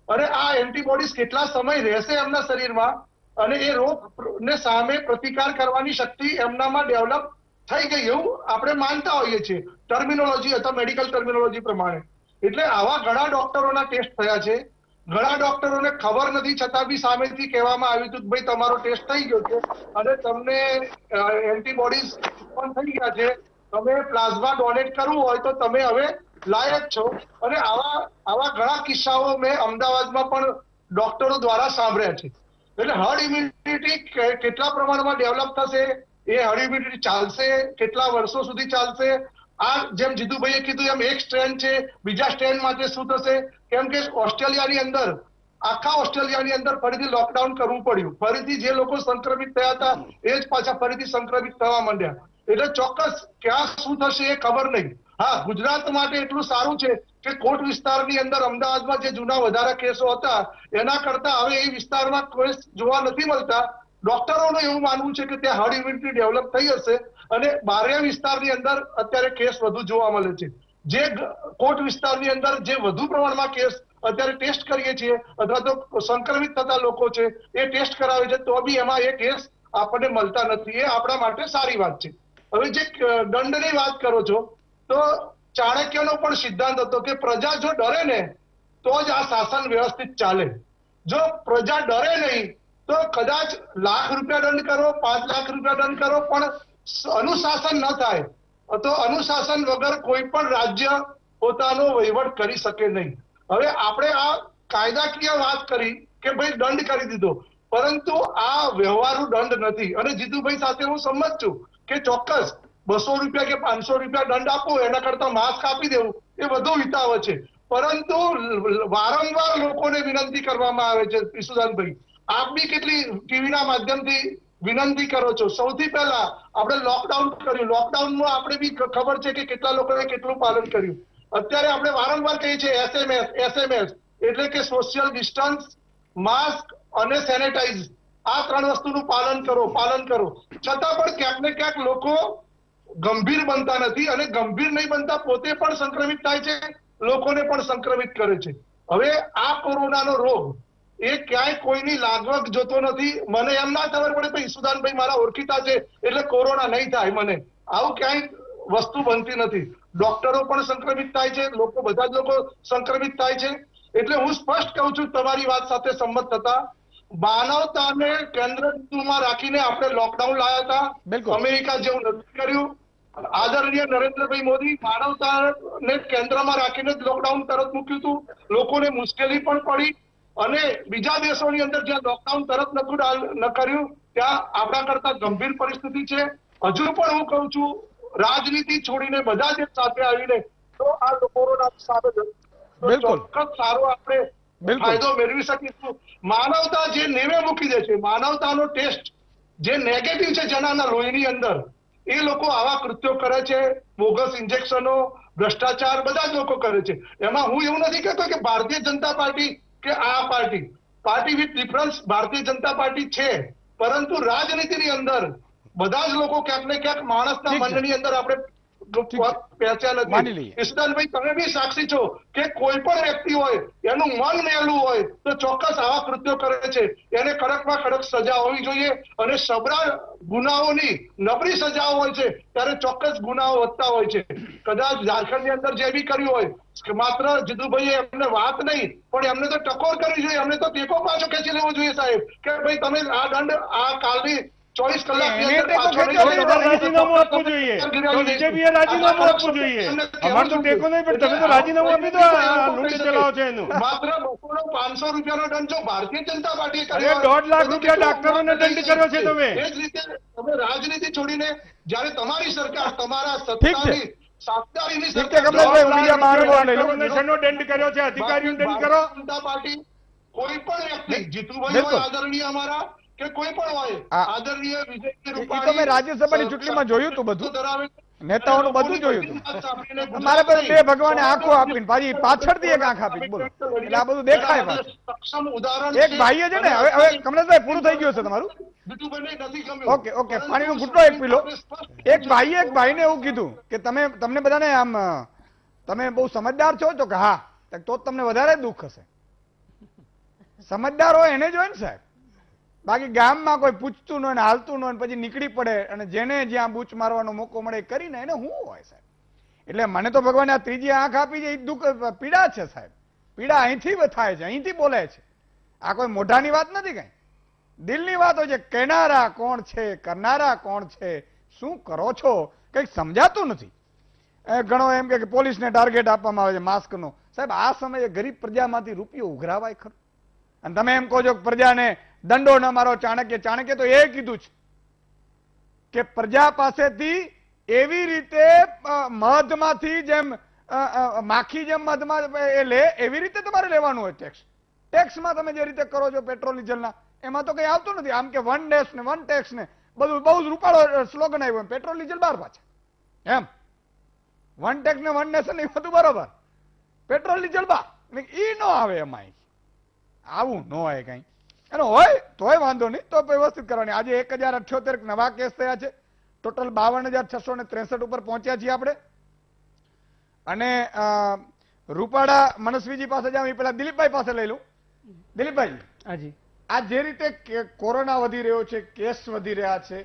અને આ એન્ટીબોડીઝ કેટલા સમય રહેશે એમના શરીરમાં અને એ રોગને સામે પ્રતિકાર કરવાની શક્તિ એમનામાં ડેવલપ થઈ ગઈ એવું આપણે માનતા હોઈએ છીએ ટર્મિનોલોજી અથવા મેડિકલ ટર્મિનોલોજી પ્રમાણે. એટલે આવા ઘણા ડોક્ટરોના ટેસ્ટ થયા છે. ઘણા ડોક્ટરોને ખબર નથી છતાં બી સામેથી કહેવામાં આવ્યું હતું કે ભાઈ તમારો ટેસ્ટ થઈ ગયો છે અને તમને એન્ટીબોડીઝ પણ થઈ ગયા છે, તમે પ્લાઝમા ડોનેટ કરવું હોય તો તમે હવે લાયક છો. અને આવા ઘણા કિસ્સાઓ મેં અમદાવાદમાં પણ ડોક્ટરો દ્વારા સાંભળ્યા છે. એટલે હર્ડ ઇમ્યુનિટી કેટલા પ્રમાણમાં ડેવલપ થશે, એ હર્ડ ઇમ્યુનિટી ચાલશે, કેટલા વર્ષો સુધી ચાલશે, આ જેમ જીતુભાઈએ કીધું એમ એક સ્ટ્રેન છે, બીજા સ્ટ્રેન માટે શું થશે? કેમ કે ઓસ્ટ્રેલિયાની અંદર, આખા ઓસ્ટ્રેલિયાની અંદર ફરીથી લોકડાઉન કરવું પડ્યું. ફરીથી જે લોકો સંક્રમિત થયા હતા એ જ પાછા ફરીથી સંક્રમિત થવા માંડ્યા. એટલે ચોક્કસ ક્યાં શું થશે એ ખબર નહીં. હા, ગુજરાત માટે એટલું સારું છે કે કોટ વિસ્તારની અંદર અમદાવાદમાં જે જૂના વધારે કેસો હતા એના કરતા હવે એ વિસ્તારમાં કોઈ જોવા નથી મળતા. ડોક્ટરોનું એવું માનવું છે કે ત્યાં હર્ડ ઇમ્યુનિટી ડેવલપ થઈ હશે અને બારે વિસ્તારની અંદર અત્યારે કેસ વધુ જોવા મળે છે. જે કોટ વિસ્તારની અંદર જે વધુ પ્રમાણમાં કેસ અત્યારે ટેસ્ટ કરીએ છીએ અથવા તો સંક્રમિત થતા લોકો છે એ ટેસ્ટ કરાવે છે તો બી એમાં એ કેસ આપણને મળતા નથી. એ આપણા માટે સારી વાત છે. હવે જે દંડની વાત કરો છો તો ચાણક્યનો પણ સિદ્ધાંત હતો કે પ્રજા જો ડરે ને તો જ આ શાસન વ્યવસ્થિત ચાલે. જો પ્રજા ડરે નહીં તો કદાચ ₹1,00,000 દંડ કરો, ₹5,00,000 દંડ કરો, પણ અનુશાસન ન થાય તો અનુશાસન વગર કોઈ પણ રાજ્ય પોતાનો વહીવટ કરી શકે નહીં. હવે આપણે આ કાયદાકીય વાત કરી કે ભાઈ દંડ કરી દીધો, પરંતુ આ વ્યવહારુ દંડ નથી. અને જીતુભાઈ સાથે હું સંમત છું કે ચોક્કસ ₹200 કે ₹500 દંડ આપવો એના કરતા માસ્ક આપી દેવું એ વધુ હિતાવ છે. પરંતુ વારંવાર લોકોને વિનંતી કરવામાં આવે છે, ઈશુદાનભાઈ, આપ બી કેટલી ટીવીના માધ્યમથી વિનંતી કરો છો. સૌથી પહેલા આપણે લોકડાઉન કર્યું, લોકડાઉનમાં આપણે બી ખબર છે કે કેટલા લોકોએ કેટલું પાલન કર્યું. અત્યારે આપણે વારંવાર કહીએ છીએ એસએમએસ એટલે કે સોશિયલ ડિસ્ટન્સ, માસ્ક અને સેનેટાઈઝ, આ 3 વસ્તુનું પાલન કરો. છતાં પણ ક્યાંક ને ક્યાંક લોકો ગંભીર બનતા નથી અને ગંભીર નહીં બનતા પોતે પણ સંક્રમિત થાય છે, લોકોને પણ સંક્રમિત કરે છે. હવે આ કોરોનાનો રોગ એ ક્યાંય કોઈની લાગવગ જોતો નથી. મને એમ ના ખબર પડે ભાઈ ઈશુદાનભાઈ મારા ઓળખીતા છે એટલે કોરોના નહીં થાય, મને આવું ક્યાંય વસ્તુ બનતી નથી. ડોક્ટરો પણ સંક્રમિત થાય છે, લોકો બધા જ લોકો સંક્રમિત થાય છે. એટલે હું સ્પષ્ટ કહું છું તમારી વાત સાથે સંમત થતા, માનવતાને કેન્દ્ર બિંદુમાં રાખીને આપણે લોકડાઉન લાયા હતા. અમેરિકા જેવું નથી કર્યું. આદરણીય નરેન્દ્રભાઈ મોદી માનવતાને કેન્દ્રમાં રાખીને જ લોકડાઉન તરત મૂક્યું હતું. લોકોને મુશ્કેલી પણ પડી અને બીજા દેશોની અંદર જ્યાં લોકડાઉન તરત ન કર્યું ત્યાં આપણા કરતા ગંભીર પરિસ્થિતિ છે. હજુ પણ હું કહું છું, રાજનીતિ છોડીને બધા જ સાથે આવીને તો આ કોરોના સામે ચોક્કસ સારો આપણે ફાયદો મેળવી શકીશું. માનવતા જે નેવે મૂકી દે છે, માનવતાનો ટેસ્ટ જે નેગેટિવ છે જેનાના લોહીની અંદર, એ લોકો આવા કૃત્યો કરે છે. બોગસ ઇન્જેક્શનો, ભ્રષ્ટાચાર બધા જ લોકો કરે છે. એમાં હું એવું નથી કહેતો કે ભારતીય જનતા પાર્ટી કે આ party with difference Bharatiya Janata party છે, પરંતુ રાજનીતિની અંદર બધા જ લોકો ક્યાંક ને ક્યાંક માણસના મનની અંદર આપણે પહેચ્યા નથી. ઈશુદાનભાઈ, તમે બી સાક્ષી છો કે કોઈ પણ વ્યક્તિ હોય એનું મન મેલું હોય તો ચોક્કસ આવા કૃત્યો કરે છે. એને કડકમાં કડક સજા હોવી જોઈએ અને સબરા ગુનાઓની નબળી સજાઓ હોય છે ત્યારે ચોક્કસ ગુનાઓ વધતા હોય છે. કદાચ ઝારખંડની અંદર જે બી કર્યું હોય કે માત્ર જીતુભાઈએ એમને વાત નહીં પણ એમને તો ટકોર કરવી જોઈએ, એમને તો ટેકો પાછો ખેંચી લેવો જોઈએ સાહેબ, કે ભાઈ તમે આ દંડ આ કાલની 24 કલાકની અંદર પાછો રાજીનામું આપવું જોઈએ. તો બીજેપીએ રાજીનામું આપવું જોઈએ. અમારે તો ટેકો નહીં, પણ તમે તો રાજીનામું આપી દો. લૂંટ ચલાવો છો એનું. માત્ર ₹200-500 દંડ જો ભારતીય જનતા પાર્ટીએ કર્યો, ₹1.5 લાખ ડાક્ટરોને દંડ કર્યો છે તમે. એ જ રીતે તમે રાજનીતિ છોડીને જ્યારે તમારી સરકાર તમારા સત્તાની સાક્ષાત્કારીની શેનો દંડ કર્યો છે? અધિકારીઓને દંડ કરો. જનતા પાર્ટી કોઈ પણ વ્યક્તિ, જીતુભાઈ હોય આદરણીય અમારા કે કોઈ પણ હોય આદરણીય વિજય રૂપાણી, તમે રાજ્યસભાની ચૂંટણીમાં જોયું હતું, બધું નેતાઓનું બધું જોયું હતું. મારે તો બે ભગવાને આંખો આપીને પાછી પાછળથી એક આંખ આપી, બોલો, એટલે આ બધું દેખાય. સક્ષમ ઉદાહરણ એક ભાઈએ છે ને, હવે કમલેશભાઈ પૂરું થઈ ગયું છે તમારું. ઓકે, પાણીનો ઘૂંટડો એક પીલો. એક ભાઈએ એક ભાઈને એવું કીધું કે તમને બધાને આમ તમે બહુ સમજદાર છો? તો કે હા. તો જ તમને વધારે દુઃખ હશે. સમજદાર હોય એને જ હોય ને સાહેબ. બાકી ગામમાં કોઈ પૂછતું ન હોય, હાલતું ન હોય, પછી નીકળી પડે અને જેને જ્યાં બૂચ મારવાનો મોકો મળે કરીને એને શું હોય સાહેબ. એટલે મને તો ભગવાને આ ત્રીજી આંખ આપી છે, એ દુઃખ પીડા છે સાહેબ. પીડા અહીંથી થાય છે, અહીંથી બોલે છે. આ કોઈ મોઢાની વાત નથી, કઈ દિલની વાત હોય છે. કહેનારા કોણ છે, કરનારા કોણ છે, શું કરો છો કંઈક સમજાતું નથી. ઘણો એમ કે પોલીસને ટાર્ગેટ આપવામાં આવે છે માસ્કનો. સાહેબ, આ સમયે ગરીબ પ્રજામાંથી રૂપિયો ઉઘરાવાય ખરો? અને તમે એમ કહો છો કે પ્રજાને દંડો ન મારો. ચાણક્ય તો એ કીધું છે કે પ્રજા પાસેથી એવી રીતે મધમાંથી જેમ માખી જેમ મધમાં એ લે એવી રીતે તમારે લેવાનું હોય ટેક્સ. ટેક્સમાં તમે જે રીતે કરો છો પેટ્રોલ ડીઝલના, એમાં તો કઈ આવતું નથી. આમ કે વન નેશ ને વન ટેક્સ ને બધું બહુ જ રૂપાળો સ્લોગન આવ્યો. પેટ્રોલ ડીઝલ બહાર પાછા એમ વન ટેક્સ ને વન નેશન એ બધું બરોબર, પેટ્રોલ ડીઝલ બહાર ઈ ન આવે. એમાં આવું ન હોય કઈ. એનો હોય તોય વાંધો નહીં, તો વ્યવસ્થિત કરવાની. આજે 1078 નવા કેસ થયા છે. ટોટલ 52,663 ઉપર પહોંચ્યા છીએ આપણે. અને રૂપાડા મનસ્વીજી પાસે જાવ, એ પેલા દિલીપભાઈ પાસે લઈ લઉં. દિલીપભાઈ, હાજી, આ જે રીતે કોરોના વધી રહ્યો છે, કેસ વધી રહ્યા છે,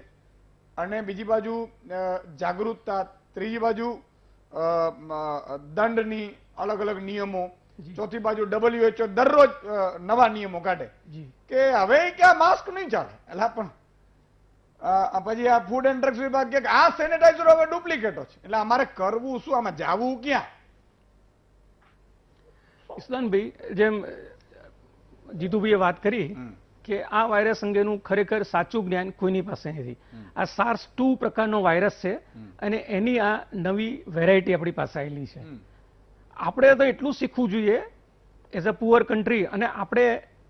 અને બીજી બાજુ જાગૃતતા, ત્રીજી બાજુ દંડની અલગ અલગ નિયમો, ચોથી બાજુ WHO દરરોજ નવા નિયમો કાઢે કે હવે ક્યાં માસ્ક નહીં ચાલે. એટલે પણ પછી આ ફૂડ એન્ડ ડ્રગ્સ વિભાગ કે આ સેનેટાઈઝર હવે ડુપ્લિકેટો છે. એટલે અમારે કરવું શું? આમાં જાવું ક્યાં? ઈસલાનભાઈ, જેમ જીતુભાઈએ વાત કરી કે આ વાયરસ અંગેનું ખરેખર સાચું જ્ઞાન કોઈની પાસે નથી. આ SARS-2 પ્રકારનો વાયરસ છે અને એની આ નવી વેરાયટી આપણી પાસે આવેલી છે. આપણે તો એટલું શીખવું જોઈએ એઝ અ પુઅર કન્ટ્રી, અને આપણે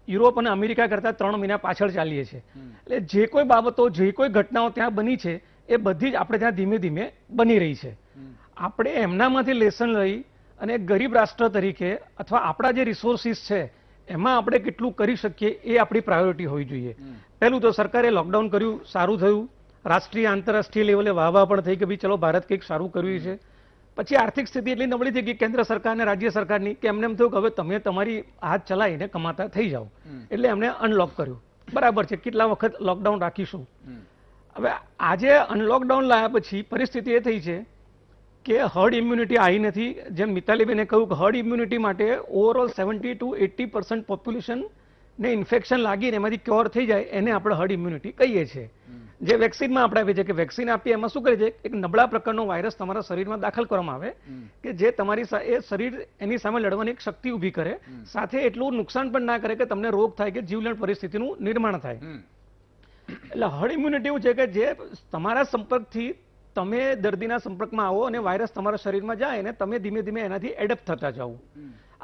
યુરોપ અને અમેરિકા કરતાં 3 મહિના પાછળ ચાલીએ છીએ. એટલે જે કોઈ બાબતો, જે કોઈ ઘટનાઓ ત્યાં બની છે એ બધી જ આપણે ત્યાં ધીમે ધીમે બની રહી છે. આપણે એમનામાંથી લેસન લઈ અને ગરીબ રાષ્ટ્ર તરીકે અથવા આપણા જે રિસોર્સિસ છે એમાં આપણે કેટલું કરી શકીએ એ આપણી પ્રાયોરિટી હોવી જોઈએ. પહેલું તો સરકારે લોકડાઉન કર્યું, સારું થયું. રાષ્ટ્રીય આંતરરાષ્ટ્રીય લેવલે વાહવા પણ થઈ કે ભાઈ ચલો ભારત કંઈક સારું કર્યું છે. પછી આર્થિક સ્થિતિ એટલી નબળી થઈ ગઈ કેન્દ્ર સરકાર અને રાજ્ય સરકારની કે એમને એમ થયું કે હવે તમે તમારી હાથ ચલાવીને કમાતા થઈ જાઓ. એટલે એમણે અનલોક કર્યું. બરાબર છે, કેટલા વખત લોકડાઉન રાખીશું. હવે આજે અનલોકડાઉન લાયા પછી પરિસ્થિતિ એ થઈ છે કે હર્ડ ઇમ્યુનિટી આવી નથી. જેમ મિતાલીબેને કહ્યું કે હર્ડ ઇમ્યુનિટી માટે ઓવરઓલ 70 to 80% પોપ્યુલેશનને ઇન્ફેક્શન લાગીને એમાંથી ક્યોર થઈ જાય એને આપણે હર્ડ ઇમ્યુનિટી કહીએ છીએ. જે વેક્સિનમાં આપણે આપીએ છીએ કે વેક્સિન આપીએ એમાં શું કરે છે, એક નબળા પ્રકારનો વાયરસ તમારા શરીરમાં દાખલ કરવામાં આવે કે જે તમારી એ શરીર એની સામે લડવાની એક શક્તિ ઊભી કરે, સાથે એટલું નુકસાન પણ ના કરે કે તમને રોગ થાય કે જીવલેણ પરિસ્થિતિનું નિર્માણ થાય. એટલે હર્ડ ઇમ્યુનિટી એવું છે કે જે તમારા સંપર્કથી તમે દર્દીના સંપર્કમાં આવો અને વાયરસ તમારા શરીરમાં જાય અને તમે ધીમે ધીમે એનાથી એડપ્ટ થતા જાઓ.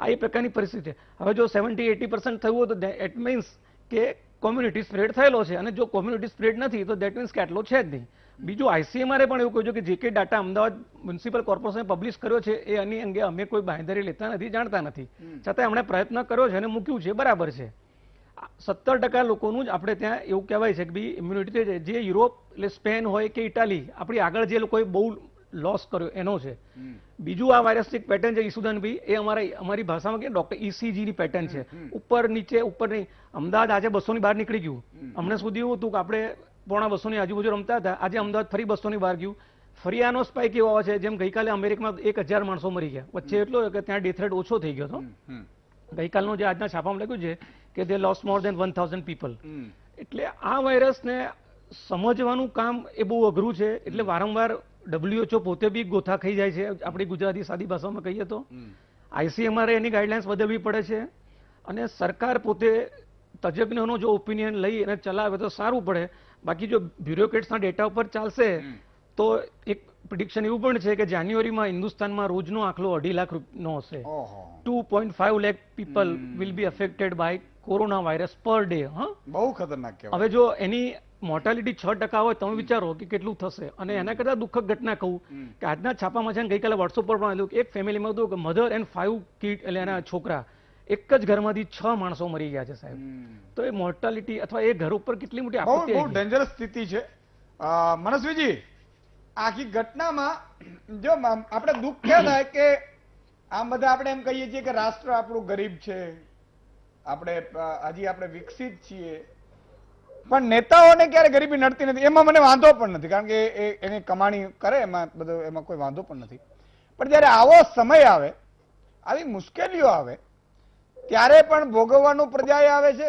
આ એ પ્રકારની પરિસ્થિતિ. હવે જો 70-80% થયું હોય તો એટ મીન્સ કે કોમ્યુનિટી સ્પ્રેડ થયેલો છે, અને જો કોમ્યુનિટી સ્પ્રેડ નથી તો દેટ મીન્સ કે આટલો છે જ નહીં. બીજું ICMR પણ એવું કહ્યું છે કે જે કંઈ ડાટા અમદાવાદ મ્યુનિસિપલ કોર્પોરેશને પબ્લિશ કર્યો છે એ આની અંગે અમે કોઈ બાંહેધરી લેતા નથી, જાણતા નથી, છતાં એમણે પ્રયત્ન કર્યો છે અને મૂક્યું છે, બરાબર છે. 70% લોકોનું જ આપણે ત્યાં એવું કહેવાય છે કે ભાઈ ઇમ્યુનિટી જે યુરોપ એટલે સ્પેન હોય કે ઇટાલી આપણી આગળ જે લોકોએ બહુ લોસ કર્યો એનો છે. બીજું આ વાયરસની પેટર્ન છે ઈસુદાનભાઈ, એ અમારી ભાષામાં કે ડોક્ટર ECG ની પેટર્ન છે, ઉપર નીચે ઉપર નહીં. અમદાવાદ આજે 200 ની બહાર નીકળી ગયું. હમણાં સુધી એવું હતું કે આપણે 1.25 ની આજુબાજુ રમતા હતા, આજે અમદાવાદ ફરી 200 ની બહાર ગયું. ફરી આનો સ્પાઇક એવો આવે છે જેમ ગઈકાલે અમેરિકામાં 1000 માણસો મરી ગયા. વચ્ચે એટલો કે ત્યાં ડેથ રેટ ઓછો થઈ ગયો હતો. ગઈકાલનો જે આજના છાપામાં લખ્યું છે કે દે લોસ્ટ મોર દેન 1000 પીપલ. એટલે આ વાયરસને સમજવાનું કામ એ બહુ અઘરું છે. એટલે વારંવાર WHO પોતે બી ગોથા ખાઈ જાય છે, આપણી ગુજરાતી સાદી ભાષામાં કહીએ તો. ICMR એની ગાઈડલાઇન્સ બદલવી પડે છે, અને સરકાર પોતે તજજ્ઞોનો જો ઓપિનિયન લઈ અને ચલાવે તો સારું પડે. બાકી જો બ્યુરોક્રેટ્સના ડેટા ઉપર ચાલશે તો એક પ્રિડિક્શન એવું પણ છે કે જાન્યુઆરીમાં હિન્દુસ્તાનમાં રોજનો આંકડો 2.5 લાખનો હશે. 2.5 lakh people will be affected by corona virus per day. બહુ ખતરનાક કહેવાય. હવે જો એની મોર્ટાલિટી 6% હોય તમે વિચારો કે કેટલું થશે. અને એના કરતા દુઃખદ ઘટના કહું કે આજના છાપામાં છે, ગઈકાલે વોટ્સઅપ પર પણ આવેલું કે એક ફેમિલીમાં હતું કે મધર એન્ડ 5 કિડ એટલે એના છોકરા એક જ ઘરમાંથી 6 માણસો મરી ગયા છે સાહેબ. તો એ મોર્ટાલિટી અથવા એ ઘર ઉપર કેટલી મોટી આપત્તિ બહુ ડેન્જરસ સ્થિતિ છે. મનસ્વીજી, આખી ઘટનામાં જો આપણે દુઃખ ક્યાં થાય કે આમ બધા આપણે એમ કહીએ છીએ કે રાષ્ટ્ર આપણું ગરીબ છે, આપણે હજી આપણે વિકસિત છીએ, પણ નેતાઓને ક્યારે ગરીબી નડતી નથી. એમાં મને વાંધો પણ નથી, કારણ કે એની કમાણી કરે એમાં બધો, એમાં કોઈ વાંધો પણ નથી. પણ જયારે આવો સમય આવે, આવી મુશ્કેલીઓ આવે, ત્યારે પણ ભોગવવાનું પ્રજાએ આવે છે.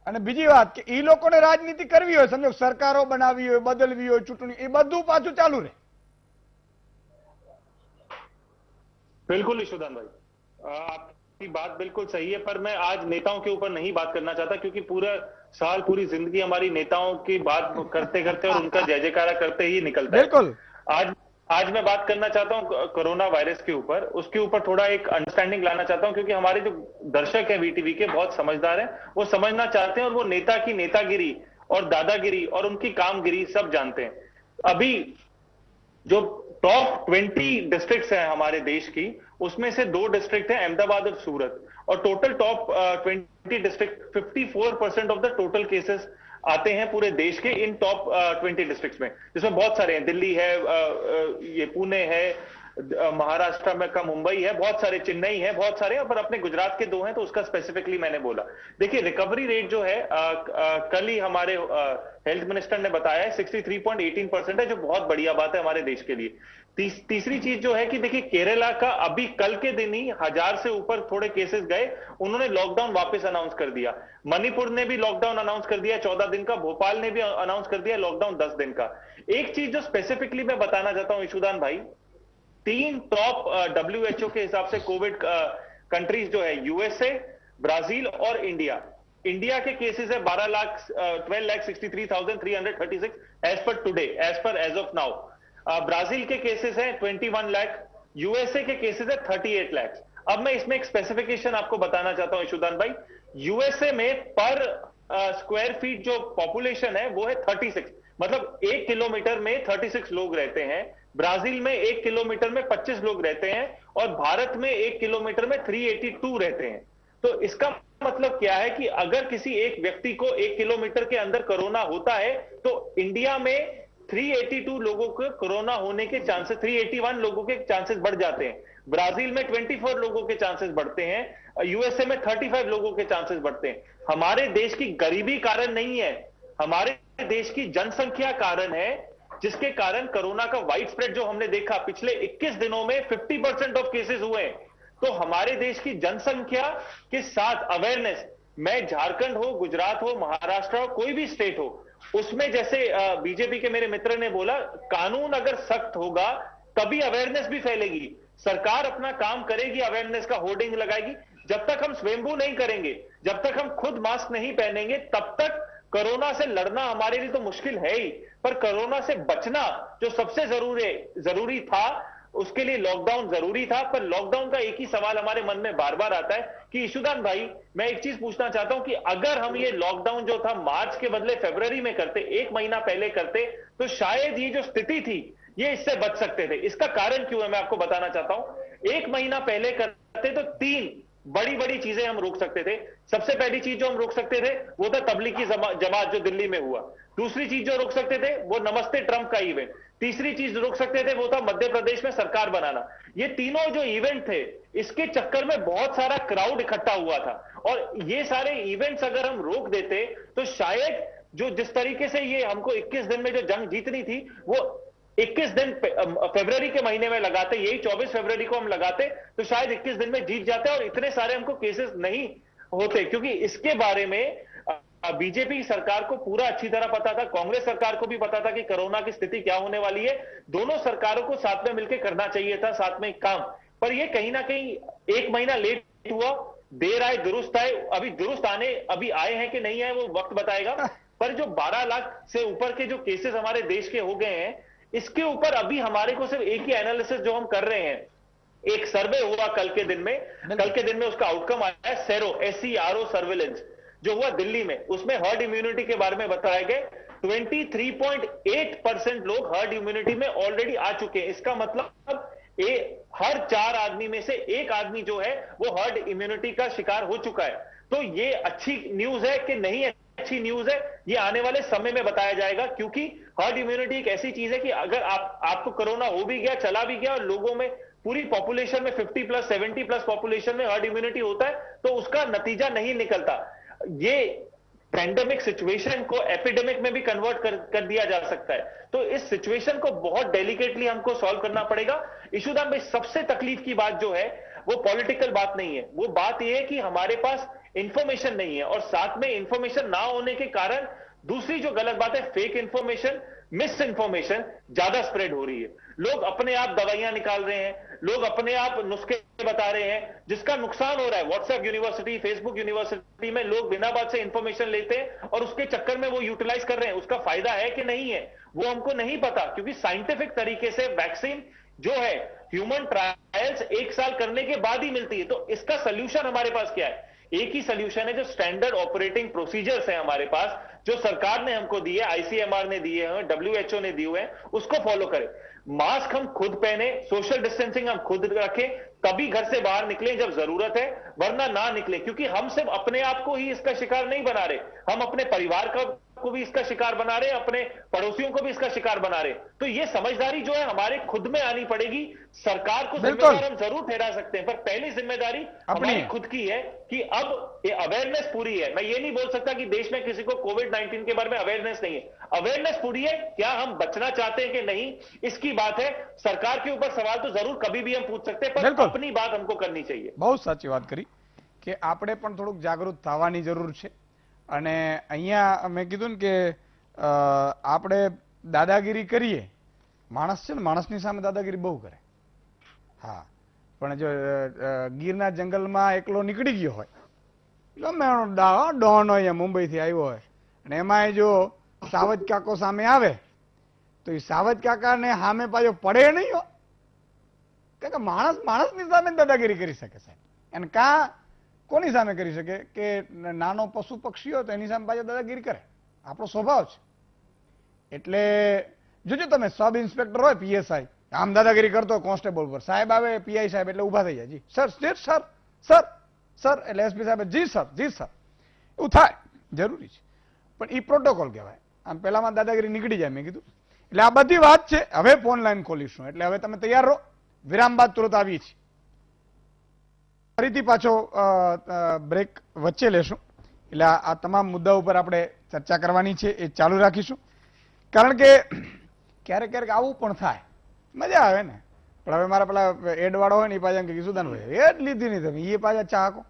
અને બીજી વાત કે એ લોકોને રાજનીતિ કરવી હોય, સમજો સરકારો બનાવવી હોય, બદલવી હોય, ચૂંટણી, એ બધું પાછું ચાલુ રહે. बिल्कुल ईशुदान भाई, आपकी बात बिल्कुल सही है, पर मैं आज नेताओं के ऊपर नहीं बात करना चाहता, क्योंकि पूरा साल पूरी जिंदगी हमारी नेताओं की बात करते करते और उनका जय जयकारा करते ही निकलता है. बिल्कुल. आज मैं बात करना चाहता हूं कोरोना वायरस के ऊपर. उसके ऊपर थोड़ा एक अंडरस्टैंडिंग लाना चाहता हूं, क्योंकि हमारे जो दर्शक हैं VTV के बहुत समझदार हैं, वो समझना चाहते हैं और वो नेता की नेतागिरी और दादागिरी और उनकी कामगिरी सब जानते हैं. अभी जो टॉप 20 डिस्ट्रिक्ट्स हैं हमारे देश की, उसमें से 2 डिस्ट्रिक्ट हैं अहमदाबाद और सूरत, और total top 20 district 54% of the total cases आते हैं पूरे देश के इन टॉप 20 डिस्ट्रिक्ट्स में, जिसमें बहुत सारे हैं. दिल्ली है, ये पुणे है, महाराष्ट्र में का मुंबई है, बहुत सारे, चेन्नई है, बहुत सारे, पर अपने गुजरात के 2 हैं, तो उसका स्पेसिफिकली मैंने बोला. देखिए रिकवरी रेट जो है कल ही हमारे हेल्थ मिनिस्टर ने बताया है 63.18% है, जो बहुत बढ़िया बात है हमारे देश के लिए. तीसरी चीज जो है कि देखिए केरला का अभी कल के दिन ही 1000 से ऊपर थोड़े केसेस गए, उन्होंने लॉकडाउन वापस अनाउंस कर दिया. मणिपुर ने भी लॉकडाउन अनाउंस कर दिया 14 दिन का, भोपाल ने भी अनाउंस कर दिया लॉकडाउन 10 दिन का. एक चीज जो स्पेसिफिकली मैं बताना चाहता हूं ईशुदान भाई, 3 टॉप WHO के हिसाब से कोविड कंट्रीज जो है USA, ब्राजील और इंडिया, इंडिया के केसेस है 12,63,336 as per today, as of now. Brazil के केसेस हैं 21 लाख, यूएसए के केसेस है 38 लाख। अब मैं इसमें एक स्पेसिफिकेशन आपको बताना चाहता हूं यशोदान भाई। यूएसए में पर स्क्वायर फीट जो पॉपुलेशन है वो है 36, मतलब 1 किलोमीटर में 36 लोग रहते हैं। ब्राजील में 1 किलोमीटर में 25 लोग रहते हैं और भारत में 1 किलोमीटर में 382 रहते हैं। तो इसका मतलब क्या है कि अगर किसी एक व्यक्ति को 1 किलोमीटर के अंदर कोरोना होता है तो इंडिया में 382 लोगों को कोरोना होने के चांसेस, 381 लोगों के चांसेस बढ़ जाते हैं। ब्राजील में 24 लोगों के चांसेस बढ़ते हैं, यूएसए में 35 लोगों के चांसेस बढ़ते हैं। हमारे देश की गरीबी कारण नहीं है, हमारे देश की जनसंख्या कारण है, जिसके कारण कोरोना का वाइड स्प्रेड जो हमने देखा पिछले 21 दिनों में 50% ऑफ केसेस हुए हैं। तो हमारे देश की जनसंख्या के साथ अवेयरनेस, मैं झारखंड हो, गुजरात हो, महाराष्ट्र हो, कोई भी स्टेट हो, उसमें जैसे बीजेपी के मेरे मित्र ने बोला, कानून अगर सख्त होगा तभी अवेयरनेस भी फैलेगी। सरकार अपना काम करेगी, अवेयरनेस का होर्डिंग लगाएगी। जब तक हम स्वयंभू नहीं करेंगे, जब तक हम खुद मास्क नहीं पहनेंगे, तब तक कोरोना से लड़ना हमारे लिए तो मुश्किल है ही, पर कोरोना से बचना जो सबसे जरूरी था, उसके लिए लॉकडाउन जरूरी था। पर लॉकडाउन का एक ही सवाल हमारे मन में बार बार आता है कि ईशुदान भाई, मैं एक चीज पूछना चाहता हूं कि अगर हम ये लॉकडाउन जो था मार्च के बदले फरवरी में करते, 1 महीना पहले करते, तो शायद ये जो स्थिति थी ये इससे बच सकते थे। इसका कारण क्यों है मैं आपको बताना चाहता हूं। 1 महीना पहले करते तो 3 बड़ी बड़ी चीजें हम रोक सकते थे। सबसे पहली चीज जो हम रोक सकते थे वो था तबलीगी जमात जो दिल्ली में हुआ। दूसरी चीज जो रोक सकते थे वो नमस्ते ट्रंप का इवेंट। तीसरी चीज रोक सकते थे वो था मध्य प्रदेश में सरकार बनाना। ये तीनों जो इवेंट थे, इसके चक्कर में बहुत सारा क्राउड इकट्ठा हुआ था, और ये सारे इवेंट्स अगर हम रोक देते तो शायद जो जिस तरीके से ये हमको 21 दिन में जो जंग जीतनी थी, वो 21 दिन फरवरी के महीने में लगाते, यही 24 फरवरी को हम लगाते, तो शायद 21 दिन में जीत जाते और इतने सारे हमको केसेस नहीं होते। क्योंकि इसके बारे में बीजेपी सरकार को पूरा अच्छी तरह पता था, कांग्रेस सरकार को भी पता था कि कोरोना की स्थिति क्या होने वाली है। दोनों सरकारों को साथ में मिलकर करना चाहिए था, साथ में काम। पर ये कहीं ना कहीं 1 महीना लेट हुआ, देर आए दुरुस्त आए। अभी दुरुस्त आने अभी आए हैं कि नहीं आए वो वक्त बताएगा। पर जो 12 लाख से ऊपर के जो केसेस हमारे देश के हो गए हैं, इसके ऊपर अभी हमारे को सिर्फ एक ही एनालिसिस जो हम कर रहे हैं, एक सर्वे हुआ कल के दिन में उसका आउटकम आया, सेरो SERO सर्वेलेंस जो हुआ दिल्ली में, उसमें हर्ड इम्यूनिटी के बारे में बताया गया 23.8% लोग हर्ड इम्यूनिटी में ऑलरेडी आ चुके हैं। इसका मतलब हर 4 आदमी में से 1 आदमी जो है वो हर्ड इम्यूनिटी का शिकार हो चुका है। तो ये अच्छी न्यूज है कि नहीं अच्छी न्यूज है, ये आने वाले समय में बताया जाएगा। क्योंकि हर्ड इम्यूनिटी एक ऐसी चीज है कि अगर आपको कोरोना हो भी गया, चला भी गया, और लोगों में पूरी पॉपुलेशन में 50+ 70+ पॉपुलेशन में हर्ड इम्यूनिटी होता है, तो उसका नतीजा नहीं निकलता। ये पैंडेमिक सिचुएशन को एपिडेमिक में भी कन्वर्ट कर दिया जा सकता है। तो इस सिचुएशन को बहुत डेलिकेटली हमको सॉल्व करना पड़ेगा। ईशुदान भाई, सबसे तकलीफ की बात जो है वो पॉलिटिकल बात नहीं है, वो बात ये है कि हमारे पास इंफॉर्मेशन नहीं है, और साथ में इंफॉर्मेशन ना होने के कारण दूसरी जो गलत बात है, फेक इंफॉर्मेशन, मिस इंफॉर्मेशन ज्यादा स्प्रेड हो रही है। लोग अपने आप दवाइयां निकाल रहे हैं, लोग अपने आप नुस्खे बता रहे हैं, जिसका नुकसान हो रहा है। व्हाट्सएप यूनिवर्सिटी, फेसबुक यूनिवर्सिटी में लोग बिना बात से इंफॉर्मेशन लेते हैं और उसके चक्कर में वो यूटिलाइज कर रहे हैं। उसका फायदा है कि नहीं है वो हमको नहीं पता, क्योंकि साइंटिफिक तरीके से वैक्सीन जो है ह्यूमन ट्रायल्स 1 साल करने के बाद ही मिलती है। तो इसका सोल्यूशन हमारे पास क्या है? एक ही सोल्यूशन है, जो स्टैंडर्ड ऑपरेटिंग प्रोसीजर्स है हमारे पास, जो सरकार ने हमको दी है, ICMR ने दिए हैं, WHO ने दिए हुए हैं, उसको फॉलो करें। मास्क हम खुद पहने, सोशल डिस्टेंसिंग हम खुद रखें, तभी घर से बाहर निकलें जब जरूरत है, वरना ना निकलें। क्योंकि हम सिर्फ अपने आप को ही इसका शिकार नहीं बना रहे, हम अपने परिवार को भी इसका शिकार बना रहे, अपने पड़ोसियों को भी इसका शिकार बना रहे। तो ये समझदारी जो है हमारे खुद में आनी पड़ेगी। सरकार को जिम्मेदार हम जरूर ठहरा सकते हैं, पर पहली जिम्मेदारी हमारी खुद की है कि अब ये अवेयरनेस पूरी है। मैं ये नहीं बोल सकता कि देश में किसी को कोविड-19 के बारे में अवेयरनेस नहीं है। अवेयरनेस पूरी है, क्या हम बचना चाहते हैं कि नहीं, इसकी बात है। सरकार के ऊपर सवाल तो जरूर कभी भी हम पूछ सकते हैं, पर अपनी बात हमको करनी चाहिए। बहुत साची बात करी कि આપણે પણ થોડુંક જાગૃત થવાની જરૂર છે। અને અહીંયા મેં કીધું ને કે આપણે દાદાગીરી કરીએ, માણસ છે ને માણસની સામે દાદાગીરી બહુ કરે। હા, પણ જો ગીરના જંગલમાં એકલો નીકળી ગયો હોય ગમે એનો ડોન હોય યા મુંબઈથી આવ્યો હોય અને એમાં જો સાવજ કાકો સામે આવે તો એ સાવજ કાકાને સામે પાછો પડે નહીં હો. કારણ કે માણસ માણસની સામે દાદાગીરી કરી શકે સાહેબ, અને કોની સામે કરી શકે કે નાનો પશુ પક્ષી હોય તો એની સામે પાછો દાદાગીરી કરે, આપણો સ્વભાવ છે. એટલે જોજો તમે સબ ઇન્સ્પેક્ટર હોય પીએસઆઈ આમ દાદાગીરી કરતો કોન્સ્ટેબલ પર, સાહેબ આવે પીઆઈ સાહેબ એટલે ઉભા થઈ જાય, જી સર સર સર સર એટલે એસપી સાહેબ જી સર એવું થાય જરૂરી છે, પણ એ પ્રોટોકોલ કહેવાય. આમ પેલામાં દાદાગીરી નીકળી જાય મેં કીધું. એટલે આ બધી વાત છે. હવે ફોન લાઈન ખોલીશું, એટલે હવે તમે તૈયાર રહો. વિરામ બાદ તુરંત આવીએ છીએ, ફરીથી પાછો બ્રેક વચ્ચે લેશું. એટલે આ તમામ મુદ્દા ઉપર આપણે ચર્ચા કરવાની છે, એ ચાલુ રાખીશું. કારણ કે ક્યારેક ક્યારેક આવું પણ થાય, મજા આવે ને. પણ હવે મારા પેલા એડ વાળો હોય ને એ પાછા કે સુદાનભાઈ એડ લીધી નહીં તમે, એ પાછા ચાહકો.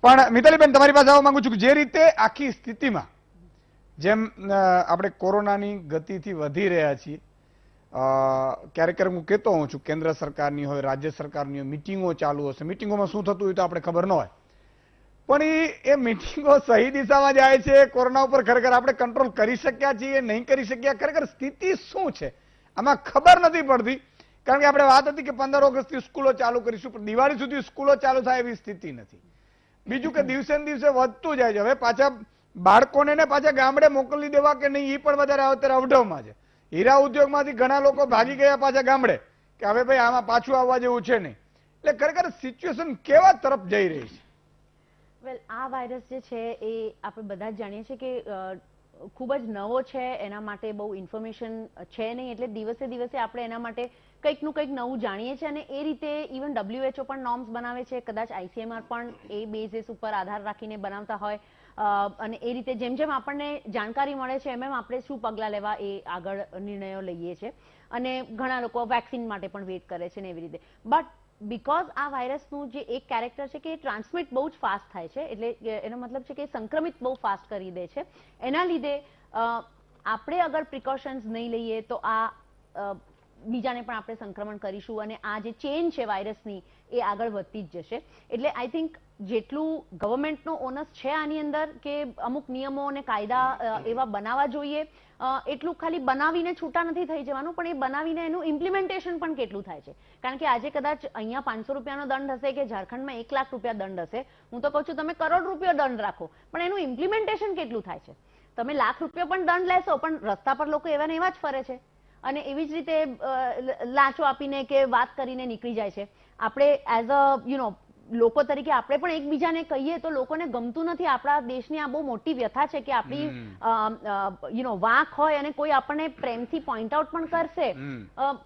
પણ મિતાલીબેન તમારી પાસે આવવા માંગુ છું કે જે રીતે આખી સ્થિતિમાં જેમ આપણે કોરોનાની ગતિથી વધી રહ્યા છીએ, ક્યારેક ક્યારેક હું કહેતો હોઉં છું કેન્દ્ર સરકારની હોય રાજ્ય સરકારની હોય મિટિંગો ચાલુ હશે, મિટિંગોમાં શું થતું હોય તો આપણે ખબર ન હોય, પણ એ મિટિંગો સહી દિશામાં જાય છે. કોરોના ઉપર ખરેખર આપણે કંટ્રોલ કરી શક્યા છીએ નહીં કરી શક્યા, ખરેખર સ્થિતિ શું છે આમાં ખબર નથી પડતી. કારણ કે આપણે વાત હતી કે 15 ઓગસ્ટથી સ્કૂલો ચાલુ કરીશું, પણ દિવાળી સુધી સ્કૂલો ચાલુ થાય એવી સ્થિતિ નથી. બીજું કે દિવસે ને દિવસે વધતું જાય છે. હવે પાછા બાળકોને પાછા ગામડે મોકલી દેવા કે નહીં એ પણ વધારે અત્યારે અવઢવમાં છે. હીરા ઉદ્યોગમાંથી ઘણા લોકો ભાગી ગયા પાછા ગામડે કે હવે ભાઈ આમાં પાછું આવવા જેવું છે નહીં. એટલે ખરેખર સિચ્યુએશન કેવા તરફ જઈ રહી છે? વેલ, આ વાયરસ જે છે એ આપણે બધા જ જાણીએ છીએ કે ખૂબ જ નવો છે, એના માટે બહુ ઇન્ફોર્મેશન છે નહીં, એટલે દિવસે દિવસે આપણે એના માટે કંઈકનું કંઈક નવું જાણીએ છીએ. અને એ રીતે ઇવન WHO પણ નોર્મ્સ બનાવે છે, કદાચ ICMR પણ એ બેઝિસ ઉપર આધાર રાખીને બનાવતા હોય. અને એ રીતે જેમ જેમ આપણને જાણકારી મળે છે એમ એમ આપણે શું પગલાં લેવા એ આગળ નિર્ણયો લઈએ છીએ. અને ઘણા લોકો વેક્સિન માટે પણ વેઇટ કરે છે ને એવી રીતે. બટ બીકોઝ આ વાયરસનું જે એક કેરેક્ટર છે કે એ ટ્રાન્સમિટ બહુ જ ફાસ્ટ થાય છે, એટલે એનો મતલબ છે કે સંક્રમિત બહુ ફાસ્ટ કરી દે છે. એના લીધે આપણે અગર પ્રિકોશન્સ નહીં લઈએ તો આ બીજાને પણ આપણે સંક્રમણ કરીશું અને આ જે ચેન છે વાયરસની એ આગળ વધતી જ જશે. એટલે આઈ થિંક જેટલું ગવર્મેન્ટનો ઓનસ છે આની અંદર કે અમુક નિયમો અને કાયદા એવા બનાવવા જોઈએ, એટલું ખાલી બનાવીને છૂટા નથી થઈ જવાનું, પણ એ બનાવીને એનું ઇમ્પ્લિમેન્ટેશન પણ કેટલું થાય છે. કારણ કે આજે કદાચ અહીંયા 500 રૂપિયાનો દંડ હશે કે ઝારખંડમાં 1 લાખ રૂપિયા દંડ હશે, હું તો કહું છું તમે કરોડ રૂપિયા દંડ રાખો, પણ એનું ઇમ્પ્લિમેન્ટેશન કેટલું થાય છે. તમે લાખ રૂપિયા પણ દંડ લેશો પણ રસ્તા પર લોકો એવા ને એવા જ ફરે છે અને એવી જ રીતે લાંચો આપીને કે વાત કરીને નીકળી જાય છે. આપણે એઝ અ લોકો તરીકે આપણે પણ એકબીજાને કહીએ તો લોકોને ગમતું નથી. આપણા દેશની આ બહુ મોટી વ્યથા છે કે આપણી વાંક હોય અને કોઈ આપણને પ્રેમથી પોઈન્ટ આઉટ પણ કરશે,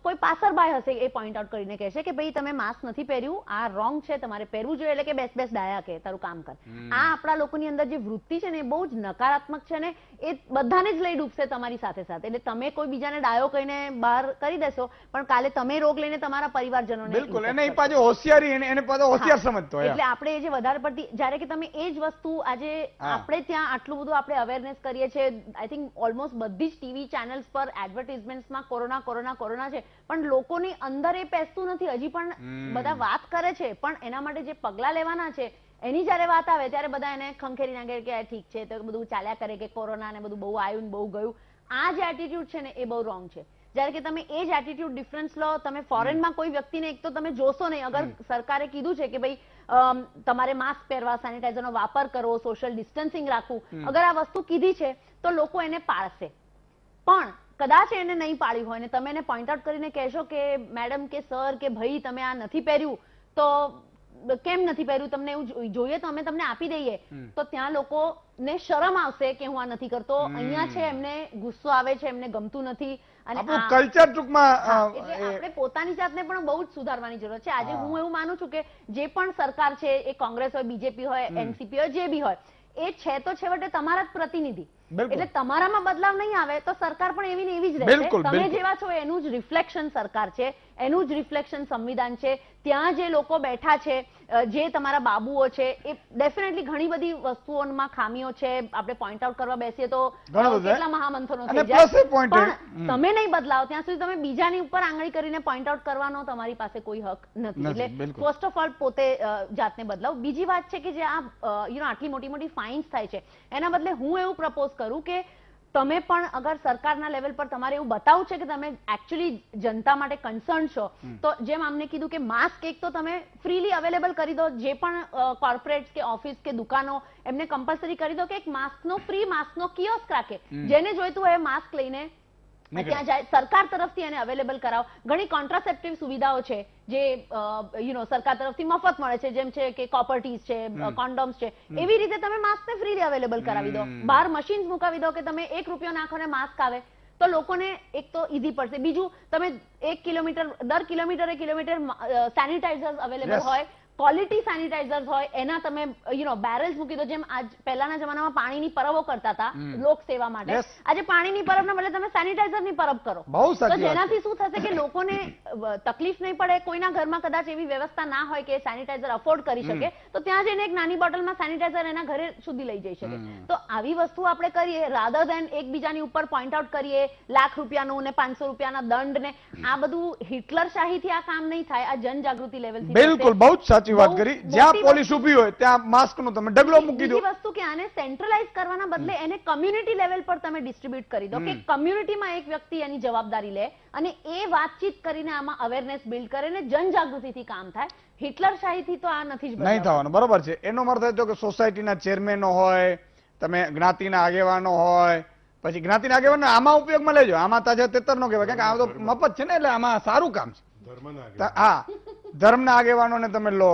કોઈ પાસરબાઈ હશે એ પોઈન્ટ આઉટ કરીને કહેશે કે ભાઈ તમે માસ્ક નથી પહેર્યું, આ રોંગ છે, તમારે પહેરવું જોઈએ, એટલે કે બેસ બેસ ડાયા કે તારું કામ કર. આ આપણા લોકોની અંદર જે વૃત્તિ છે ને એ બહુ જ નકારાત્મક છે ને એ બધાને જ લઈ ડૂબશે તમારી સાથે સાથે. એટલે તમે કોઈ બીજાને ડાયો કહીને બહાર કરી દેશો પણ કાલે તમે રોગ લઈને તમારા પરિવારજનોને બિલકુલ એને પાછો હોશિયારી એને પાછો હોશિયાર એટલે આપણે જે વધારે પડતી જ્યારે કે તમે એ જ વસ્તુ આજે આપણે ત્યાં આટલું બધું આપણે અવેરનેસ કરીએ છીએ, આઈ થિંક ઓલમોસ્ટ બધી જ ટીવી ચેનલ્સ પર એડવર્ટાઇઝમેન્ટ્સમાં કોરોના કોરોના કોરોના છે, પણ લોકોની અંદર એ પેસતું નથી. હજી પણ બધા વાત કરે છે પણ એના માટે જે પગલાં લેવાના છે એની જ્યારે વાત આવે ત્યારે બધા એને ખંખેરી નાખે કે ઠીક છે તો બધું ચાલ્યા કરે કે કોરોના ને બધું બહુ આવ્યું ને બહુ ગયું. આ જે એટીટ્યુડ છે ને એ બહુ રોંગ છે. જ્યારે કે તમે એ જ એટીટ્યુડ ડિફરન્સ લો, તમે ફોરેનમાં કોઈ વ્યક્તિને એક તો તમે જોશો નહીં, અગર સરકારે કીધું છે કે ભાઈ તમારે માસ્ક પહેરવા, સેનિટાઈઝરનો વાપર કરવો, સોશિયલ ડિસ્ટન્સિંગ રાખવું, અગર આ વસ્તુ કીધી છે તો લોકો એને પાળશે. પણ કદાચ એને નહીં પાળી હોય ને તમે એને પોઈન્ટ આઉટ કરીને કહેશો કે મેડમ કે સર કે ભાઈ તમે આ નથી પહેર્યું તો કેમ નથી પહેર્યું, તમને એવું જોઈએ તો અમે તમને આપી દઈએ, તો ત્યાં લોકોને શરમ આવશે કે હું આ નથી કરતો. અહીંયા છે એમને ગુસ્સો આવે છે, એમને ગમતું નથી. અને કલ્ચર ટૂંકમાં આપણે પોતાની જાતને પણ બહુ જ સુધારવાની જરૂર છે. આજે હું એવું માનું છું કે જે પણ સરકાર છે એ કોંગ્રેસ હોય, બીજેપી હોય, એનસીપી હોય, જે બી હોય, એ છે તો છેવટે તમારા જ પ્રતિનિધિ. એટલે તમારામાં બદલાવ નહીં આવે તો સરકાર પણ એવી ને એવી જ રહેશે. તમે જેવા છો એનું જ રિફ્લેક્શન સરકાર છે, એનું જ રિફ્લેક્શન સંવિધાન છે. ત્યાં જે લોકો બેઠા છે, જે તમારા બાબુઓ છે, એ ડેફિનેટલી ઘણી બધી વસ્તુઓમાં ખામીઓ છે. આપણે પોઈન્ટ આઉટ કરવા બેસીએ તો કેટલા મહામંથનો થઈ જાય, પણ તમે નહીં બદલાવ ત્યાં સુધી તમે બીજાની ઉપર આંગળી કરીને પોઈન્ટ આઉટ કરવાનો તમારી પાસે કોઈ હક નથી. એટલે ફર્સ્ટ ઓફ ઓલ પોતે જાતને બદલાવ. બીજી વાત છે કે જે આટલી મોટી મોટી ફાઇન્સ થાય છે, એના બદલે હું એવું પ્રપોઝ કરું કે તમે પણ અગર સરકારના લેવલ પર તમારે એવું બતાવવું છે કે તમે એકચ્યુઅલી જનતા માટે કન્સર્ન છો, તો જેમ આમને કીધું કે માસ્ક એક તો તમે ફ્રીલી અવેલેબલ કરી દો. જે પણ કોર્પોરેટ કે ઓફિસ કે દુકાનો, એમને કમ્પલસરી કરી દો કે એક ફ્રી માસ્કનો કિયોસ્ક રાખે. જેને જોઈતું હોય માસ્ક લઈને ત્યાં જાય. સરકાર તરફથી એને અવેલેબલ કરાવો. ઘણી કોન્ટ્રાસેપ્ટિવ સુવિધાઓ છે જે સરકાર તરફથી મફત મળે છે, જેમ છે કે કોપર્ટીઝ છે, કોન્ડોમ્સ છે. એવી રીતે તમે માસ્કને ફ્રીલી અવેલેબલ કરાવી દો. બહાર મશીન્સ મુકાવી દો કે તમે ₹1 નાખો ને માસ્ક આવે, તો લોકોને એક તો ઈઝી પડશે. બીજું, તમે 1 કિલોમીટર દર કિલોમીટરે સેનિટાઈઝર્સ અવેલેબલ હોય, ક્વોલિટી સેનિટાઈઝર્સ હોય, એના તમે બેરલ્સ મૂકી દો. જેમ આજ પહેલાના જમાનામાં પાણીની પરબો કરતા હતા લોક સેવા માટે, આજે પાણીની પરબના બદલે તમે સેનિટાઈઝરની પરબ કરો. તો જેનાથી શું થશે કે લોકોને તકલીફ નહીં પડે. કોઈના ઘરમાં કદાચ એવી વ્યવસ્થા ના હોય કે સેનિટાઈઝર અફોર્ડ કરી શકે, તો ત્યાં જઈને એક નાની બોટલમાં સેનિટાઈઝર એના ઘરે સુધી લઈ જઈ શકે. તો આવી વસ્તુ આપણે કરીએ, રાધર દેન એકબીજાની ઉપર પોઈન્ટ આઉટ કરીએ ₹1,00,000 ને ₹500 દંડ ને આ બધું હિટલરશાહીથી આ કામ નહીં થાય. આ જનજાગૃતિ લેવલથી. બિલકુલ, બહુ જ સાચી વાત કરી. જ્યાં પોલીસ ઊભી હોય ત્યાં માસ્કનો તમે ડગલો મૂકી દો. બીજી વસ્તુ કે આને સેન્ટ્રલાઇઝ કરવાના બદલે એને કમ્યુનિટી લેવલ પર તમે ડિસ્ટ્રીબ્યુટ કરી દો કે કમ્યુનિટીમાં એક વ્યક્તિ એની જવાબદારી લે અને એ વાતચીત કરીને આમાં અવેરનેસ બિલ્ડ કરે ને જનજાગૃતિથી કામ થાય. હિટલરશાહીથી તો આ નથી જ નહીં થવાનું. બરોબર છે. એનો અર્થ એ તો કે સોસાયટીના ચેરમેનો હોય, તમે જ્ઞાતિના આગેવાનો હોય, પછી જ્ઞાતિના આગેવાનો આમાં ઉપયોગમાં લેજો. આમાં તાજા તેતરનો કહેવાય, કારણ કે આ તો મફત છે ને, એટલે આમાં સારું કામ છે. હા, ધર્મના આગેવાનોને તમે લો,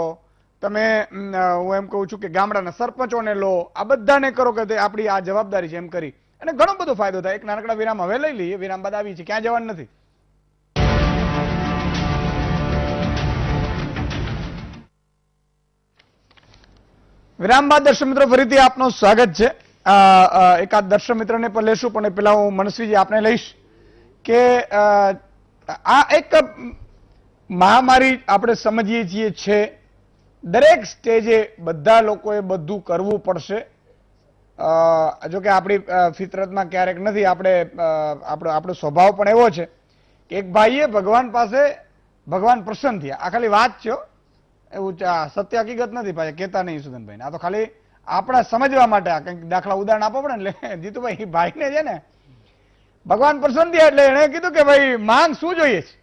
તમે હું એમ કહું છું કે ગામડાના સરપંચોને લો, આ બધાને કરો કે આપણી આ જવાબદારી છે એમ કરી અને ઘણો બધો ફાયદો થાય. એક નાનકડા વિરામ હવે લઈ લઈએ. વિરામ બાદ આવી છે, ક્યાં જવાનું નથી. વિરામ બાદ દર્શક મિત્રો ફરીથી આપનું સ્વાગત છે. એકાદ દર્શક મિત્રને પણ લેશું, પણ પેલા હું મનસ્વીજી આપને લઈશ કે આ એક મહામારી આપણે સમજીએ છીએ છે. દરેક સ્ટેજે બધા લોકોએ બધું કરવું પડશે. જો કે આપણી ફિતરતમાં ક્યારેક નથી. આપણો સ્વભાવ પણ એવો છે કે એક ભાઈએ ભગવાન પાસે ભગવાન પ્રસન્ન થયા. આ ખાલી વાત છે, એવું સત્ય હકીકત નથી. પાછા કહેતા નહીં સુધનભાઈ. આ તો ખાલી આપણા સમજવા માટે આ કંઈક દાખલા ઉદાહરણ આપો પડે ને. એટલે જીતુભાઈ ભાઈને છે ને ભગવાન પ્રસન્ન થયા એટલે એને કીધું કે ભાઈ માંગ શું જોઈએ છે?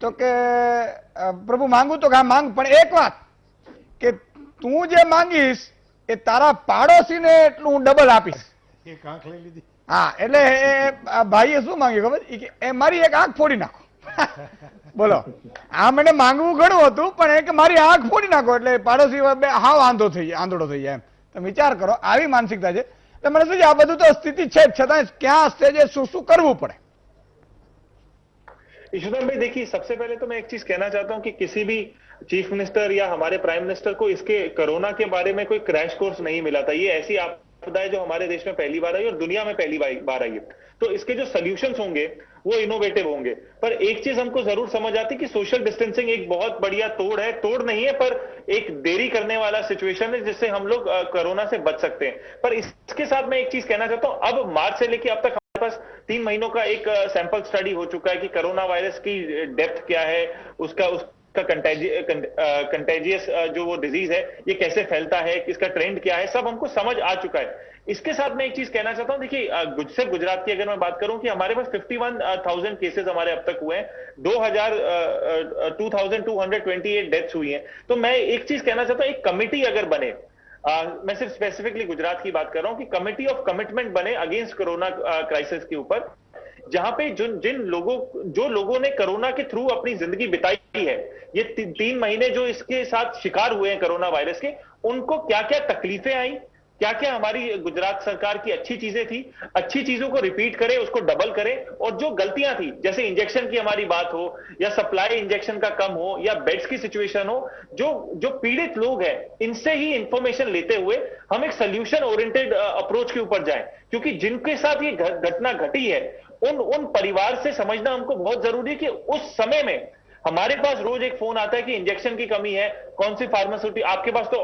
તો કે પ્રભુ માંગુ તો માંગ, પણ એક વાત કે તું જે માંગીશ એ તારા પાડોશીને એટલું હું ડબલ આપીશ. એક આંખ લઈ લીધી. હા, એટલે ભાઈએ શું માંગ્યું ખબર? એ મારી એક આંખ ફોડી નાખો. બોલો, આ મને માંગવું ઘણું હતું, પણ એ કે મારી આંખ ફોડી નાખો. એટલે પાડોશી હાવ આંધળો થઈ જાય. એમ તમે વિચાર કરો, આવી માનસિકતા છે. તો મને શું છે, આ બધું તો સ્થિતિ છે, છતાં ક્યાં સ્ટેજે શું શું કરવું પડે. ईश्वर भाई देखिए, सबसे पहले तो मैं एक चीज कहना चाहता हूं कि किसी भी चीफ मिनिस्टर या हमारे प्राइम मिनिस्टर को इसके कोरोना के बारे में कोई क्रैश कोर्स नहीं मिला था. ये ऐसी आपदा है जो हमारे देश में पहली बार आई और दुनिया में पहली बार आई है. तो इसके जो सोल्यूशंस होंगे वो इनोवेटिव होंगे. पर एक चीज हमको जरूर समझ आती कि सोशल डिस्टेंसिंग एक बहुत बढ़िया तोड़ है. तोड़ नहीं है, पर एक देरी करने वाला सिचुएशन है जिससे हम लोग कोरोना से बच सकते हैं. पर इसके साथ मैं एक चीज कहना चाहता हूं, अब मार्च से लेकर अब तक हमारे पास 3 महीनों का एक सैंपल स्टडी हो चुका है कि कोरोना वायरस की डेप्थ क्या है, उसका कंटेजियस जो वो डिजीज है ये कैसे फैलता है, इसका ट्रेंड क्या है, सब हमको समझ आ चुका है. इसके साथ मैं एक चीज कहना चाहता हूं. देखिए, सिर्फ गुजरात की अगर मैं बात करूं कि हमारे पास 51,000 केसेस हमारे अब तक हुए हैं, 2,228 डेथ्स हुई हैं. तो मैं एक चीज कहना चाहता हूं, एक कमिटी अगर बने, मैं सिर्फ स्पेसिफिकली गुजरात की बात कर रहा हूं कि कमिटी ऑफ कमिटमेंट बने अगेंस्ट कोरोना क्राइसिस के ऊपर, जहां पे जो लोगों ने कोरोना के थ्रू अपनी जिंदगी बिताई है, ये 3 महीने जो इसके साथ शिकार हुए हैं कोरोना वायरस के, उनको क्या क्या तकलीफें आई, क्या क्या हमारी गुजरात सरकार की अच्छी चीजें थी, अच्छी चीजों को रिपीट करें, उसको डबल करें, और जो गलतियां थी, जैसे इंजेक्शन की हमारी बात हो या सप्लाई इंजेक्शन का कम हो या बेड्स की सिचुएशन हो, जो पीड़ित लोग हैं इनसे ही इंफॉर्मेशन लेते हुए हम एक सोल्यूशन ओरिएंटेड अप्रोच के ऊपर जाएं. क्योंकि जिनके साथ ये घटना घटी है उन परिवार से समझना हमको बहुत जरूरी है कि उस समय में हमारे पास रोज एक फोन आता है कि इंजेक्शन की कमी है, कौन सी फार्मास्यूटिकल, आपके पास तो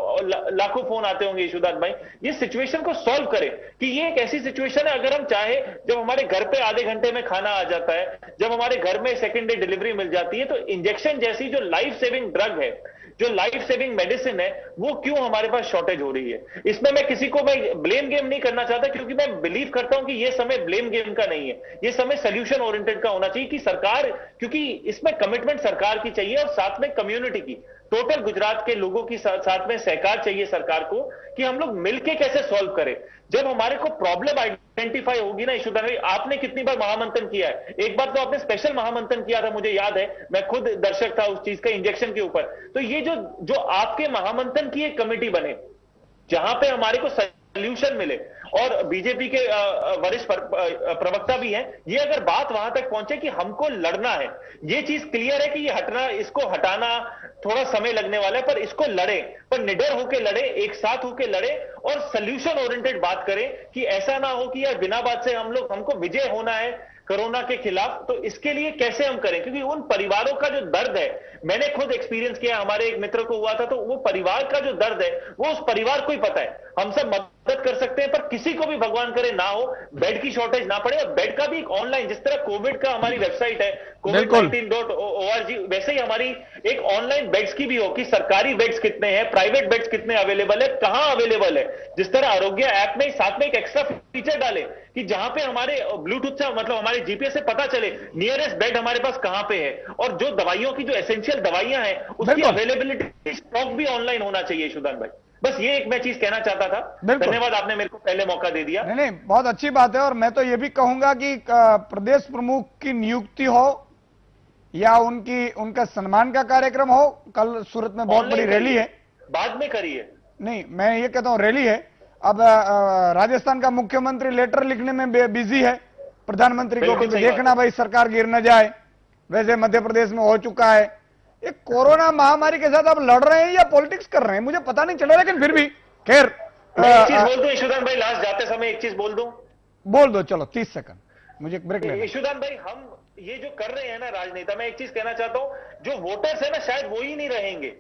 लाखों फोन आते होंगे यशोदान भाई। ये सिचुएशन को सॉल्व करें कि ये एक ऐसी सिचुएशन है, अगर हम चाहे, जब हमारे घर पे आधे घंटे में खाना आ जाता है, जब हमारे घर में सेकेंड डे डिलीवरी मिल जाती है, तो इंजेक्शन जैसी जो लाइफ सेविंग ड्रग है, जो लाइफ सेविंग मेडिसिन है, वो क्यों हमारे पास शॉर्टेज हो रही है। इसमें मैं किसी को मैं ब्लेम गेम नहीं करना चाहता, क्योंकि मैं बिलीव करता हूं कि ये समय ब्लेम गेम का नहीं है, ये समय सोल्यूशन ओरिएंटेड का होना चाहिए कि सरकार, क्योंकि इसमें कमिटमेंट सरकार की चाहिए और साथ में कम्युनिटी की, टोटल गुजरात के लोगों की साथ में सहकार चाहिए सरकार को कि हम लोग मिलके कैसे सॉल्व करें। जब हमारे को प्रॉब्लम आइडेंटिफाई होगी ना यशोदान भाई, आपने कितनी बार महामंथन किया है, एक बार तो आपने स्पेशल महामंथन किया था, मुझे याद है, मैं खुद दर्शक था उस चीज का, इंजेक्शन के ऊपर। तो ये जो आपके महामंथन की एक कमेटी बने जहां पे हमारे को सोल्यूशन मिले, और बीजेपी के वरिष्ठ प्रवक्ता भी हैं, ये अगर बात वहां तक पहुंचे कि हमको लड़ना है, ये चीज क्लियर है कि ये हटना, इसको हटाना थोड़ा समय लगने वाला है, पर इसको लड़े, पर निडर होकर लड़े, एक साथ होकर लड़े और सोल्यूशन ओरिएंटेड बात करें कि ऐसा ना हो कि यार बिना बात से हमको विजय होना है कोरोना के खिलाफ, तो इसके लिए कैसे हम करें, क्योंकि उन परिवारों का जो दर्द है, मैंने खुद एक्सपीरियंस किया, हमारे एक मित्र को हुआ था, तो वो परिवार का जो दर्द है वो उस परिवार को ही पता है। हम सब मदद कर सकते हैं, पर किसी को भी भगवान करे ना हो, बेड की शॉर्टेज ना पड़े, और बेड का भी एक ऑनलाइन, जिस तरह कोविड का हमारी वेबसाइट है covid19.org, वैसे ही हमारी एक ऑनलाइन बेड्स की भी हो कि सरकारी बेड्स कितने हैं, प्राइवेट बेड्स कितने अवेलेबल है, कहां अवेलेबल है। जिस तरह आरोग्य ऐप में साथ में एक एक्स्ट्रा फीचर डाले कि जहां पे हमारे ब्लूटूथ से, मतलब हमारे जीपीएस से पता चले नियरेस्ट बेड हमारे पास कहां पे है, और जो दवाइयों की जो एसेंशियल दवाइयां हैं उसकी अवेलेबिलिटी, स्टॉक भी ऑनलाइन होना चाहिए यशोदान भाई। बस ये एक मैं चीज कहना चाहता था। धन्यवाद, आपने मेरे को पहले मौका दे दिया। नहीं, बहुत अच्छी बात है। और मैं तो ये भी कहूंगा कि प्रदेश प्रमुख की नियुक्ति हो या उनका सम्मान का कार्यक्रम हो, कल सूरत में बहुत बड़ी रैली है, बाद में करिए। नहीं, मैं ये कहता हूं रैली है। अब राजस्थान का मुख्यमंत्री लेटर लिखने में बिजी है प्रधानमंत्री को कि देखना भाई सरकार गिर न जाए, वैसे मध्य प्रदेश में हो चुका है। ये कोरोना महामारी के साथ आप लड़ रहे हैं या पॉलिटिक्स कर रहे हैं मुझे पता नहीं चला, लेकिन फिर भी खैर एक चीज बोल दूं यशोदान भाई, लास्ट जाते समय एक चीज बोल दूं। बोल दो, चलो 30 सेकंड, मुझे एक ब्रेक लेना। यशोदान भाई, हम ये जो कर रहे हैं ना राजनेता, मैं एक चीज कहना चाहता हूं, जो वोटर्स है ना शायद वो ही नहीं रहेंगे।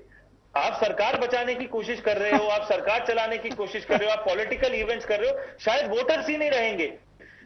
आप सरकार बचाने की कोशिश कर रहे हो, आप सरकार चलाने की कोशिश कर रहे हो, आप पॉलिटिकल इवेंट्स कर रहे हो, शायद वोटर्स ही नहीं रहेंगे।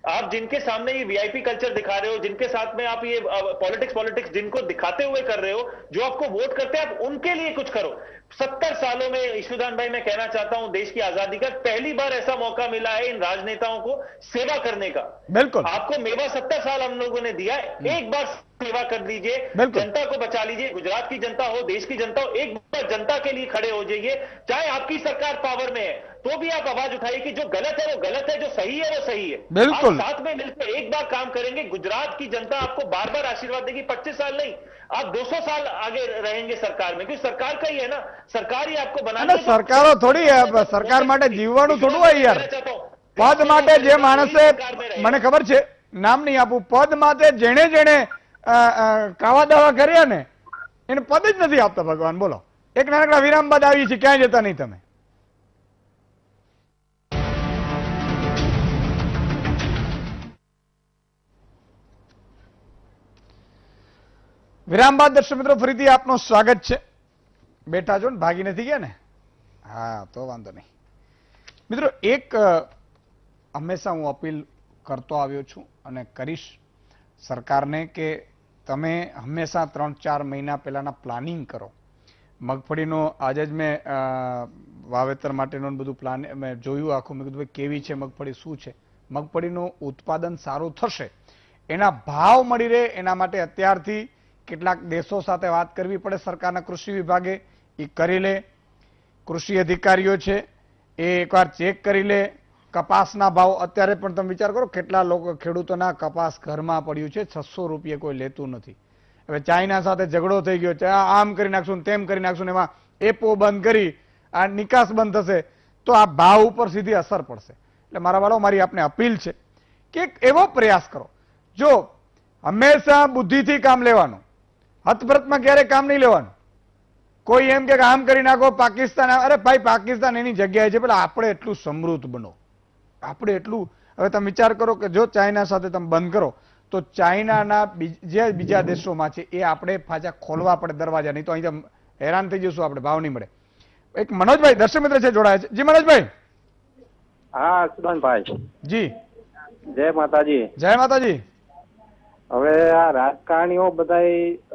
आप जिनके सामने ये वीआईपी कल्चर दिखा रहे हो, जिनके साथ में आप ये पॉलिटिक्स जिनको दिखाते हुए कर रहे हो, जो आपको वोट करते हैं, आप उनके लिए कुछ करो। 70 सालों में यशोदान भाई मैं कहना चाहता हूं, देश की आजादी का पहली बार ऐसा मौका मिला है इन राजनेताओं को सेवा करने का। बिल्कुल, आपको मेवा 70 साल हम लोगों ने दिया है, एक बार सेवा कर दीजिए, जनता को बचा लीजिए, गुजरात की जनता हो, देश की जनता हो, एक बार जनता के लिए खड़े हो जाइए। चाहे आपकी सरकार पावर में है तो भी आप आवाज उठाइए कि जो गलत है वो गलत है, जो सही है वो सही है। बिल्कुल, आप साथ में मिलकर एक बार काम करेंगे, गुजरात की जनता आपको बार बार आशीर्वाद देगी। 25 साल नहीं, आप 200 साल आगे रहेंगे सरकार में, क्योंकि सरकार का ही है ना, सरकार ही आपको बनानी है। सरकारो थोड़ी है, सरकार માટે જીવવાનું થોડું હોય યાર। પદ માટે જે માણસે, મને ખબર છે નામ નહીં આપું, પદ માટે જેણે જેણે કાવા દાવા કર્યા ને એને પદ જ નથી આપતા ભગવાન। બોલો, એક નાનકડા વિરામ બાદ આવી છે, ક્યાંય જતા નહીં તમે। વિરામ બાદ દર્શક મિત્રો ફરીથી આપનું સ્વાગત છે। બેઠા છો ને, ભાગી નથી ગયા ને? હા, તો વાંધો નહીં। મિત્રો, એક હંમેશા હું અપીલ કરતો આવ્યો છું અને કરીશ સરકારને કે તમે હંમેશા 3-4 મહિના પહેલાના પ્લાનિંગ કરો। મગફળીનો આજે જ મેં વાવેતર માટેનું બધું પ્લાન મેં જોયું આખું, મેં કીધું ભાઈ કેવી છે મગફળી, શું છે મગફળીનું ઉત્પાદન સારું થશે, એના ભાવ મળી રહે એના માટે અત્યારથી કેટલાક દેશો સાથે વાત કરવી પડે સરકારના કૃષિ વિભાગે, એ કરી લે। કૃષિ અધિકારીઓ છે એ એકવાર ચેક કરી લે। કપાસના ભાવ અત્યારે પણ તમે વિચાર કરો, કેટલા લોકો ખેડૂતોના કપાસ ઘરમાં પડ્યું છે, 600 રૂપિયા કોઈ લેતું નથી। હવે ચાઇના સાથે ઝઘડો થઈ ગયો છે, આમ કરી નાખશું તેમ કરી નાખશું, એમાં એપો બંધ કરી આ નિકાસ બંધ થશે તો આ ભાવ ઉપર સીધી અસર પડશે। એટલે મારા વાળો, મારી આપને અપીલ છે કે એક એવો પ્રયાસ કરો, જો હંમેશા બુદ્ધિથી કામ લેવાનું, હથભરતમાં ક્યારે કામ નહીં લેવાનું। કોઈ એમ કે આમ કરી નાખો પાકિસ્તાન, અરે ભાઈ પાકિસ્તાન એની જગ્યાએ છે, પેલા આપણે એટલું સમૃદ્ધ બનો, આપણે એટલું। હવે તમે વિચાર કરો કે જો ચાઇના સાથે તમે બંધ કરો તો ચાઇનાના જે બીજા દેશોમાં છે એ આપણે પાછા ખોલવા પડે દરવાજા, નહીં તો અહીં હેરાન થઈ જશું આપણે, ભાવ નહીં મળે. એક મનોજભાઈ દર્શક મિત્ર છે જોડાયા છે. જી મનોજભાઈ. હા સુદાનભાઈ, જી જય માતાજી. જય માતાજી. હવે આ રાજકારણીઓ બધા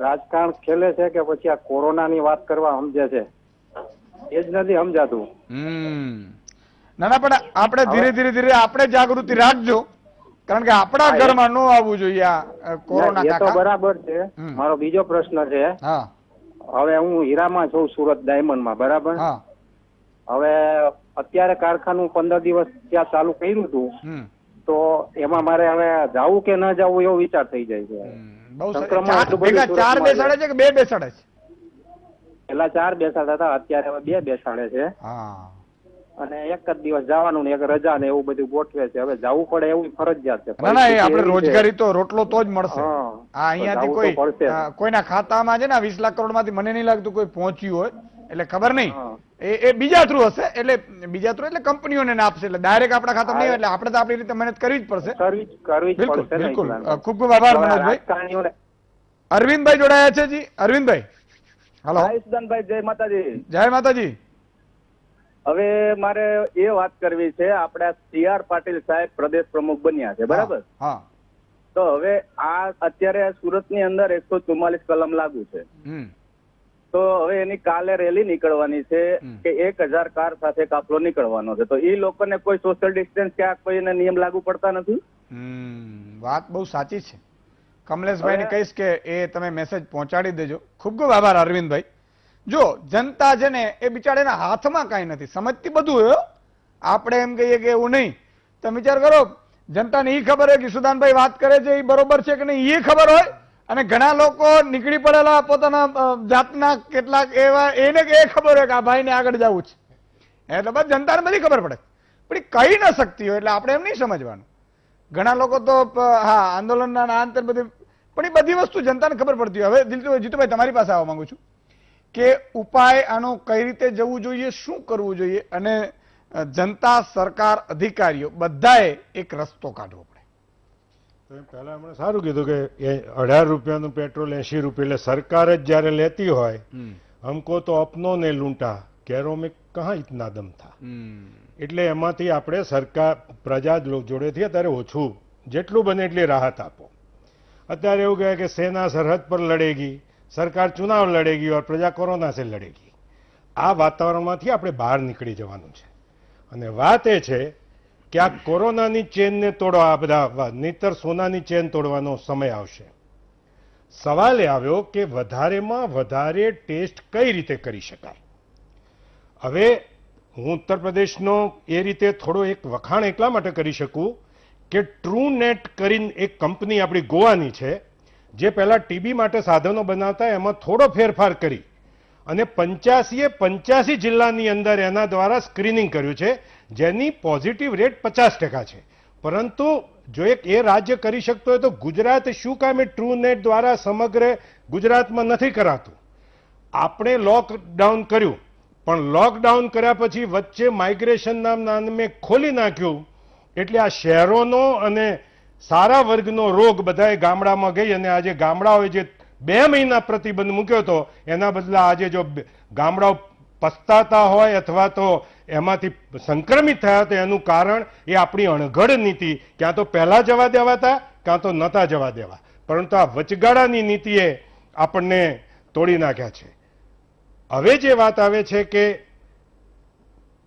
રાજકારણ ખેલે છે કે પછી આ કોરોનાની વાત કરવા સમજે છે, એ જ નથી સમજાતું. ના ના, પણ આપણે ધીરે ધીરે ધીરે આપણે જાગૃતિ રાખજો, કારણ કે આપણા ઘરમાં ન આવવું જોઈએ આ કોરોના. એ તો બરાબર છે. મારો બીજો પ્રશ્ન છે, હા હવે હું હીરામાં છું, સુરત ડાયમંડમાં, બરાબર. હા હવે અત્યારે કારખાનું 15 દિવસ ત્યાં ચાલુ કર્યું હતું, તો એમાં મારે હવે જવું કે ન જવું એવો વિચાર થઈ જાય છે. બહુ સંક્રમણ આટલું બધું ભેગા 4 બેસાડે છે કે 2 બેસાડે છે? પેલા 4 બેસાડતા હતા, અત્યારે હવે 2 બેસાડે છે. હા, અને એક જ દિવસ જવાનું ને એક રજા ને એવું બધું ગોઠવે છે. હવે જવું પડે એવું ફરજિયાત છે. ના ના, એ આપણે રોજગારી તો રોટલો તો જ મળશે. હા, અહીંયાથી કોઈ કોઈના ખાતામાં છે ને 20 લાખ કરોડ માંથી મને નહીં લાગતું કોઈ પહોંચ્યું હોય, એટલે ખબર નહીં. એ બીજા થ્રુ હશે, એટલે બીજા થ્રુ એટલે કંપનીઓને આપશે, એટલે ડાયરેક્ટ આપણા ખાતામાં નહીં. એટલે આપણે તો આપણી રીતે મહેનત કરવી જ પડશે. બિલકુલ બિલકુલ. ખૂબ ખૂબ આભાર મનોજભાઈ. અરવિંદભાઈ જોડાયા છે. જી અરવિંદભાઈ. હલો સુદાનભાઈ, જય માતાજી. જય માતાજી. હવે મારે એ વાત કરવી છે, આપણા CR પાટીલ સાહેબ પ્રદેશ પ્રમુખ બન્યા છે, બરાબર. હા. તો હવે આ અત્યારે સુરતની અંદર 144 કલમ લાગુ છે. તો હવે એની કાલે રેલી નીકળવાની છે કે 1000 કાર સાથે કાફલો નીકળવાનો છે. તો એ લોકોને કોઈ સોશિયલ ડિસ્ટન્સ કે કોઈને નિયમ લાગુ પડતા નથી? વાત બહુ સાચી છે. કમલેશભાઈને કહીશ કે એ તમે મેસેજ પહોંચાડી દેજો. ખૂબ ખૂબ આભાર અરવિંદભાઈ. જો જનતા છે ને એ બિચારાના હાથમાં કાંઈ નથી, સમજતી બધું હોય. આપણે એમ કહીએ કે એવું નહીં. તમે વિચાર કરો, જનતાને એ ખબર હોય કે સુદાનભાઈ વાત કરે છે એ બરોબર છે કે નહીં એ ખબર હોય, અને ઘણા લોકો નીકળી પડેલા પોતાના જાતના કેટલાક એવા એને એ ખબર હોય કે આ ભાઈને આગળ જવું છે, એટલે બસ જનતાને બધી ખબર પડે, પણ એ કહી ન શકતી હોય. એટલે આપણે એમ નહીં સમજવાનું. ઘણા લોકો તો હા આંદોલનના અંતર બધી, પણ એ બધી વસ્તુ જનતાને ખબર પડતી હોય. હવે જીતુભાઈ તમારી પાસે આવવા માંગુ છું કે ઉપાય આનો કઈ રીતે જવું જોઈએ, શું કરવું જોઈએ, અને જનતા, સરકાર, અધિકારીઓ બધાએ એક રસ્તો કાઢવો પડે. પહેલા હમણાં સારું કીધું કે 18 રૂપિયાનું પેટ્રોલ 80 રૂપિયા, એટલે સરકાર જ જયારે લેતી હોય, હમકો તો અપનો ને લૂંટા કેરો મેં કહા ઇતના દમ થા. એટલે એમાંથી આપણે સરકાર પ્રજા જોડેથી અત્યારે ઓછું જેટલું બને એટલી રાહત આપો. અત્યારે એવું કહે કે સેના સરહદ પર લડેગી, સરકાર ચુનાવ લડેગી और પ્રજા કોરોના से લડેગી. આ વાતાવરણમાંથી આપણે બહાર નીકળી જવાનું છે. અને વાત એ છે કે આ કોરોનાની ચેનને તોડવા, આ બધા નહીતર સોનાની ચેન તોડવાનો સમય આવશે. સવાલ એ આવ્યો કે વધારેમાં વધારે ટેસ્ટ કઈ રીતે કરી શકાય. હવે હું ઉત્તર પ્રદેશનો એ રીતે થોડો એક વખાણ એટલા માટે કરી શકું કે ટ્રુ નેટ કરીને એક કંપની આપણી ગોવાની છે, જે પહેલા ટીબી માટે સાધનો બનાવતા એમાં થોડો ફેરફાર કરી અને 85 જિલ્લાની અંદર એના દ્વારા સ્ક્રીનિંગ કર્યું છે, જેની પોઝિટિવ રેટ 50% છે. પરંતુ જો એક એ રાજ્ય કરી શકતો હોય તો ગુજરાત શું કામ ટ્રુ નેટ દ્વારા સમગ્ર ગુજરાતમાં નથી કરાતું? આપણે લોકડાઉન કર્યું, પણ લોકડાઉન કર્યા પછી વચ્ચે માઇગ્રેશન નામે ખોલી નાખ્યું, એટલે આ શહેરોનો અને સારા વર્ગનો રોગ બધાએ ગામડામાં ગઈ, અને આજે ગામડાઓએ જે 2 મહિના પ્રતિબંધ મૂક્યો હતો એના બદલા આજે જો ગામડાઓ પસ્તાતા હોય અથવા તો એમાંથી સંક્રમિત થયા તો એનું કારણ એ આપણી અણઘડ નીતિ, ક્યાં તો પહેલા જવા દેવાતા ક્યાં તો નતા જવા દેવા, પરંતુ આ વચગાળાની નીતિએ આપણને તોડી નાખ્યા છે. હવે જે વાત આવે છે કે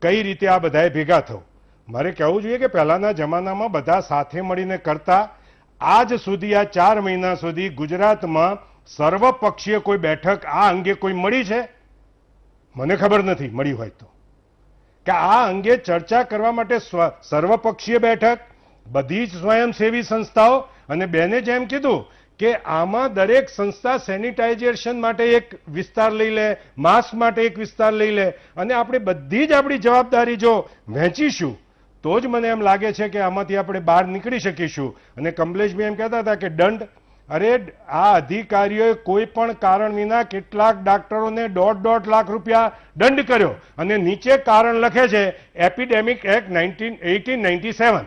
કઈ રીતે આ બધાએ ભેગા થવું, મારે કહેવું જોઈએ કે પહેલાના જમાનામાં બધા સાથે મળીને કરતા. આજ સુધી આ 4 મહિના સુધી ગુજરાતમાં સર્વપક્ષીય કોઈ બેઠક આ અંગે કોઈ મળી છે? મને ખબર નથી મળી હોય તો. કે આ અંગે ચર્ચા કરવા માટે સર્વપક્ષીય બેઠક, બધી જ સ્વયંસેવી સંસ્થાઓ, અને બેને જેમ કીધું કે આમાં દરેક સંસ્થા સેનિટાઇઝેશન માટે એક વિસ્તાર લઈ લે, માસ્ક માટે એક વિસ્તાર લઈ લે, અને આપણે બધી જ આપણી જવાબદારી જો વહેંચીશું તો જ મને એમ લાગે છે કે આમાંથી આપણે બહાર નીકળી શકીશું. અને કમલેશભાઈ એમ કહેતા હતા કે દંડ, અરે આ અધિકારીઓએ કોઈ પણ કારણ વિના કેટલાક ડાક્ટરોને 1.5 લાખ રૂપિયા દંડ કર્યો, અને નીચે કારણ લખે છે એપિડેમિક એક્ટ 1897.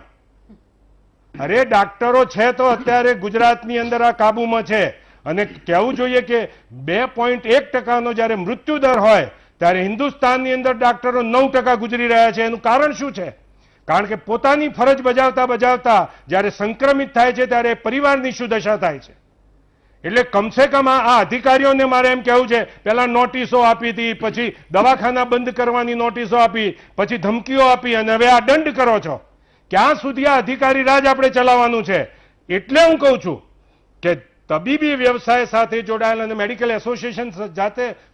અરે ડાક્ટરો છે તો અત્યારે ગુજરાતની અંદર આ કાબુમાં છે, અને કહેવું જોઈએ કે 2.1% જ્યારે મૃત્યુ દર હોય ત્યારે હિન્દુસ્તાનની અંદર ડાક્ટરો 9% ગુજરી રહ્યા છે. એનું કારણ શું છે? કારણ કે પોતાની ફરજ બજાવતા બજાવતા જ્યારે સંક્રમિત થાય છે ત્યારે પરિવારની શું દશા થાય છે. એટલે કમસે કમ આ અધિકારીઓને મારે એમ કહેવું છે, પહેલા નોટિસો આપી હતી, પછી દવાખાના બંધ કરવાની નોટિસો આપી, પછી ધમકીઓ આપી, અને હવે આ દંડ કરો છો. ક્યાં સુધી આ અધિકારી રાજ આપણે ચલાવવાનું છે? એટલે હું કહું છું કે તબીબી વ્યવસાય સાથે જોડાયેલ અને મેડિકલ એસોસિએશન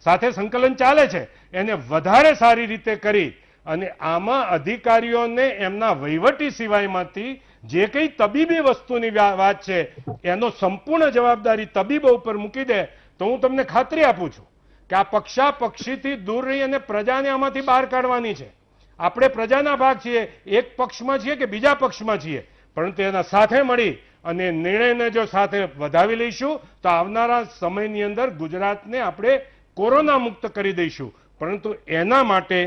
સાથે સંકલન ચાલે છે, એને વધારે સારી રીતે કરી અને આમાં અધિકારીઓને એમના વહીવટી સિવાયમાંથી જે કંઈ તબીબી વસ્તુની વાત છે એનો સંપૂર્ણ જવાબદારી તબીબો ઉપર મૂકી દે તો હું તમને ખાતરી આપું છું કે આ પક્ષાપક્ષીથી દૂર રહી અને પ્રજાને આમાંથી બહાર કાઢવાની છે. આપણે પ્રજાના ભાગ છીએ, એક પક્ષમાં છીએ કે બીજા પક્ષમાં છીએ, પરંતુ એના સાથે મળી અને નિર્ણયને જો સાથે વધાવી લઈશું તો આવનારા સમયની અંદર ગુજરાતને આપણે કોરોના મુક્ત કરી દઈશું. પરંતુ એના માટે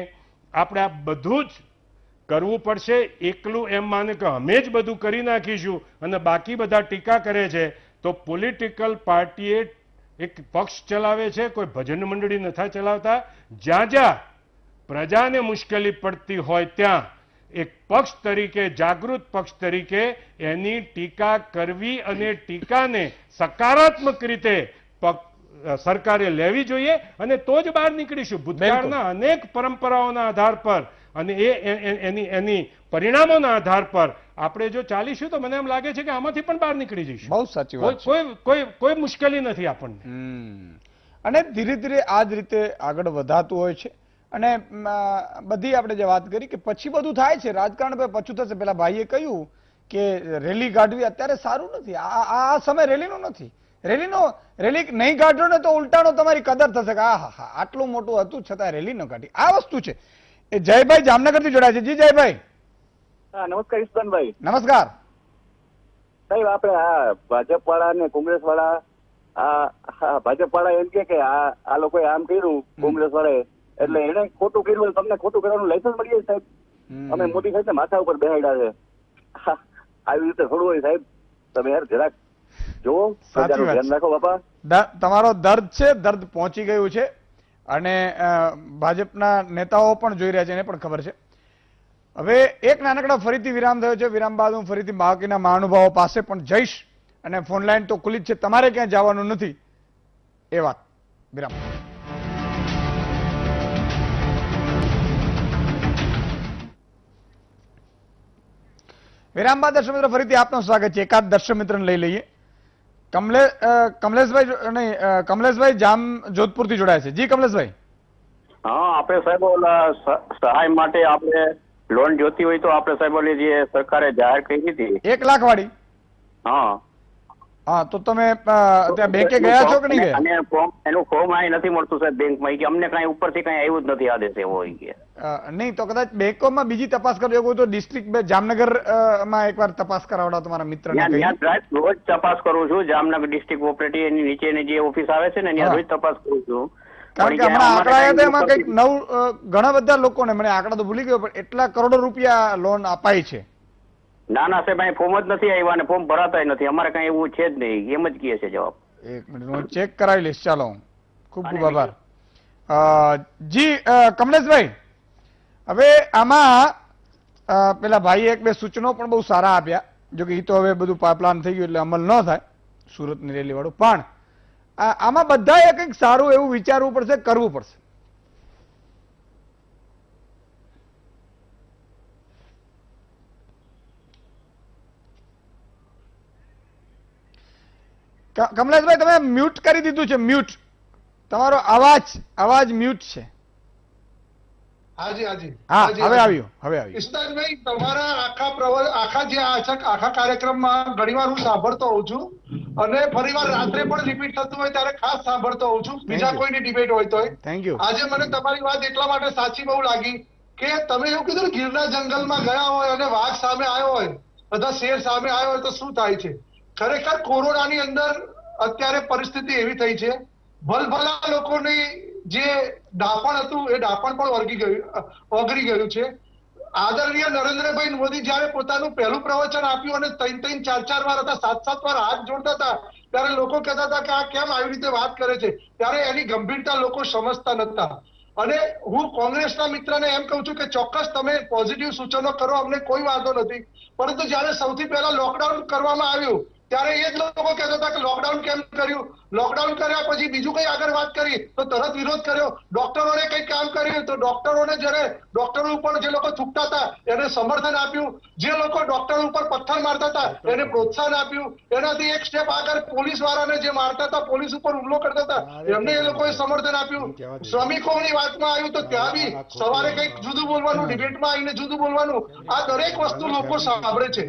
આપણે આ બધું જ કરવું પડશે. એકલું એમ માને કે અમે જ બધું કરી નાખીશું અને બાકી બધા ટીકા કરે છે તો પોલિટિકલ પાર્ટીએ એક પક્ષ ચલાવે છે, કોઈ ભજન મંડળી નથી ચલાવતા. જ્યાં જ્યાં પ્રજાને મુશ્કેલી પડતી હોય ત્યાં એક પક્ષ તરીકે, જાગૃત પક્ષ તરીકે એની ટીકા કરવી અને ટીકાને સકારાત્મક રીતે સરકારે લેવી જોઈએ અને તો જ બહાર નીકળીશું. ભૂતકાળના અનેક પરંપરાઓના આધાર પર અને એની પરિણામોના આધાર પર આપણે જો ચાલીશું તો મને એમ લાગે છે કે આમાંથી પણ બહાર નીકળી જઈશું. બહુ સાચી વાત છે. કોઈ મુશ્કેલી નથી આપણને. અને ધીરે ધીરે આ જ રીતે આગળ વધાતું હોય છે. અને બધી આપણે જે વાત કરી કે પછી બધું થાય છે, રાજકારણ પછું થશે. પેલા ભાઈએ કહ્યું કે રેલી કાઢવી અત્યારે સારું નથી, આ સમય રેલીનો નથી. રેલી નહીં કાઢો ને તો ઉલટાનો તમારી કદર થશે કે હા આટલું મોટું હતું છતાં રેલી ન કાઢી. આ વસ્તુ છે. એ જયભાઈ જામનગરથી જોડાય છે. જી જયભાઈ. નમસ્કાર ઈશબાનભાઈ. નમસ્કાર સાહેબ. આપણે આ ભાજપ વાળા ને કોંગ્રેસ વાળા, ભાજપ વાળા એમ કે આ લોકોએ આમ કર્યું કોંગ્રેસ વાળાએ, એટલે એને ખોટું કર્યું, તમને ખોટું કરવાનું લાયસન્સ મળી જાય સાહેબ. અમે મોદી સાહેબ માથા ઉપર બેહાડ્યા છે. આવી રીતે થોડું હોય સાહેબ. તમે યાર જરાક જુઓ, ધ્યાન રાખો બાપા. તમારો દર્દ છે, દર્દ પહોંચી ગયું છે અને ભાજપના નેતાઓ પણ જોઈ રહ્યા છે, એને પણ ખબર છે. હવે એક નાનકડા ફરીથી વિરામ થયો છે. વિરામ બાદ હું ફરીથી બાકીના મહાનુભાવો પાસે પણ જઈશ અને ફોન લાઈન તો ખુલ્લી જ છે, તમારે ક્યાંય જવાનું નથી એ વાત. વિરામ. વિરામ બાદ દર્શક મિત્રો ફરીથી આપનું સ્વાગત છે. એકાદ દર્શક મિત્રને લઈ લઈએ. કમલેશભાઈ જામ જોધપુરથી જોડાયા છે. જી કમલેશભાઈ. હા, આપણે સાહેબ ઓલા સહાય માટે આપણે લોન જોતી હોય તો આપણે સાહેબ ઓલી જે સરકારે જાહેર કરી હતી 1 લાખ વાળી. હા હા, તો તમે ત્યાં બેંકે ગયા છો કે નહીં ગયા? અને એનું ફોર્મ અહીં નથી મળતું સાહેબ બેંકમાં, કે અમને કઈ ઉપરથી કઈ આવ્યું જ નથી આદેશ એવો હોય કે નહીં. તો કદાચ બેંકોમાં બીજી તપાસ કરજો હોય તો ડિસ્ટ્રિક્ટ જામનગર માં એકવાર તપાસ કરાવડાવો તમારા મિત્રને. રોજ તપાસ કરું છું. જામનગર ડિસ્ટ્રિક્ટ કોઓપરેટિવ એની નીચેની જે ઓફિસ આવે છે ને ત્યાં રોજ તપાસ કરું છું. કારણ કે હમણાં આંકડા આવ્યા હતા એમાં કંઈક ઘણા બધા લોકોને, મને આંકડા તો ભૂલી ગયો, પણ એટલા કરોડો રૂપિયા લોન અપાય છે. ના સાહેબ, અહીં ફોર્મ જ નથી આવ્યા અને ફોર્મ ભરાતા નથી. અમારે કઈ એવું છે જ નહીં, એમ જ કહે છે જવાબ. 1 મિનિટ હું ચેક કરાવી લઈશ. ચાલો, ખૂબ ખૂબ આભાર. જી કમલેશભાઈ, હવે આમાં પેલા ભાઈએ 1-2 સૂચનો પણ બહુ સારા આપ્યા. જો કે એ તો હવે બધું પાઇપલાન થઈ ગયું એટલે અમલ ન થાય સુરતની રેલી વાળું, પણ આમાં બધાએ કંઈક સારું એવું વિચારવું પડશે, કરવું પડશે. કમલેશભાઈ તમે મ્યુટ કરી દીધું છે. મ્યુટ, તમારો અવાજ મ્યુટ છે. હાજી હાજી. હા, હવે આવ્યું. ઈશબાનભાઈ, તમારા આખા કાર્યક્રમમાં ઘણીવાર હું સાંભળતો હોઉં છું અને ફરીવાર રાત્રે પણ રિપીટ થતું હોય ત્યારે ખાસ સાંભળતો હોઉં છું, બીજા કોઈની ડિબેટ હોય તો. Thank you. આજે મને તમારી વાત એટલા માટે સાચી બહુ લાગી કે તમે એવું કીધું ગીરના જંગલમાં ગયા હોય અને વાઘ સામે આવ્યો હોય, બધા શેર સામે આવ્યો હોય તો શું થાય છે. ખરેખર કોરોનાની અંદર અત્યારે પરિસ્થિતિ એવી થઈ છે, ભલભલા લોકોની જે ડાપણ હતું એ ડાપણ પણ ઓગળી ગયું છે. આદરણીય નરેન્દ્રભાઈ મોદી જયારે પોતાનું પહેલું પ્રવચન આપ્યું અને 3-4 વાર હતા, 7 વાર હાથ જોડતા હતા, ત્યારે લોકો કહેતા હતા કે આ કેમ આવી રીતે વાત કરે છે, ત્યારે એની ગંભીરતા લોકો સમજતા નતા. અને હું કોંગ્રેસના મિત્રને એમ કહું છું કે ચોક્કસ તમે પોઝિટિવ સૂચનો કરો, અમને કોઈ વાંધો નથી, પરંતુ જયારે સૌથી પહેલા લોકડાઉન કરવામાં આવ્યું ત્યારે એ જ લોકો કહેતા હતા કે લોકડાઉન કેમ કર્યું, લોકડાઉન કર્યા પછી બીજું કઈ આગળ વાત કરી તો તરત વિરોધ કર્યો. ડોક્ટરોને કઈ કામ કર્યું તો ડોક્ટરોને જયારે ડોક્ટરો ઉપર જે લોકો થૂકતા હતા એને સમર્થન આપ્યું, જે લોકો ડોક્ટરો ઉપર પથ્થર મારતા હતા એને પ્રોત્સાહન આપ્યું, એનાથી એક સ્ટેપ આગળ પોલીસ વાળાને જે મારતા હતા, પોલીસ ઉપર હુમલો કરતા હતા એમને એ લોકોએ સમર્થન આપ્યું. શ્રમિકોની વાતમાં આવ્યું તો ત્યાં બી સવારે કઈક જુદું બોલવાનું, ડિબેટમાં આવીને જુદું બોલવાનું, આ દરેક વસ્તુ લોકો સાંભળે છે.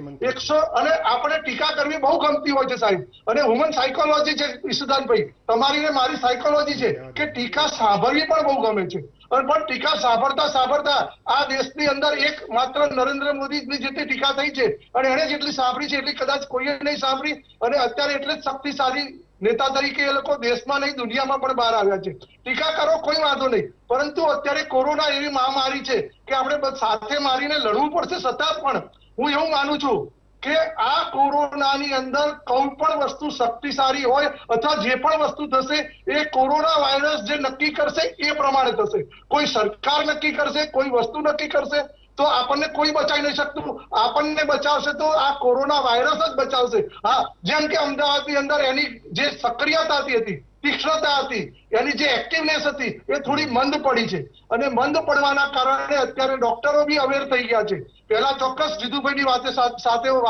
અને આપણે ટીકા કરવી બહુ ગમતી હોય છે સાહેબ, અને હ્યુમન સાયકોલોજી છે ઈશુદાનભાઈ, તમારી ને મારી સાયકોલોજી છે કે ટીકા સાંભળવી પણ બહુ ગમે છે. અને પણ ટીકા સાંભળતા સાંભળતા આ દેશની અંદર એક માત્ર નરેન્દ્ર મોદીની જેટલી ટીકા થઈ છે અને એને જેટલી સાંભળી છે એટલી કદાચ કોઈએ નહીં સાંભળી, અને અત્યારે એટલે જ શક્તિશાળી નેતા તરીકે એ લોકો દેશમાં નહીં દુનિયામાં પણ બહાર આવ્યા છે. ટીકા કરો કોઈ વાંધો નહીં, પરંતુ અત્યારે કોરોના એવી મહામારી છે કે આપણે સાથે મારીને લડવું પડશે. છતાં પણ હું એવું માનું છું કે આ કોરોનાની અંદર કોઈ પણ વસ્તુ શક્તિશાળી હોય અથવા જે પણ વસ્તુ થશે એ કોરોના વાયરસ જે નક્કી કરશે એ પ્રમાણે થશે. કોઈ સરકાર નક્કી કરશે, કોઈ વસ્તુ નક્કી કરશે તો આપણને કોઈ બચાવી નહીં શકતું. આપણને બચાવશે તો આ કોરોના વાયરસ જ બચાવશે. હા, જેમ કે અમદાવાદની અંદર એની જે સક્રિયતા હતી, તીક્ષ્ણતા હતી, એની જે એક્ટિવનેસ હતી એ થોડી મંદ પડી છે, અને મંદ પડવાના કારણે અત્યારે ડોક્ટરો બી અવેર થઈ ગયા છે. પહેલા ચોક્કસ જીતુભાઈની વાત સાથે હું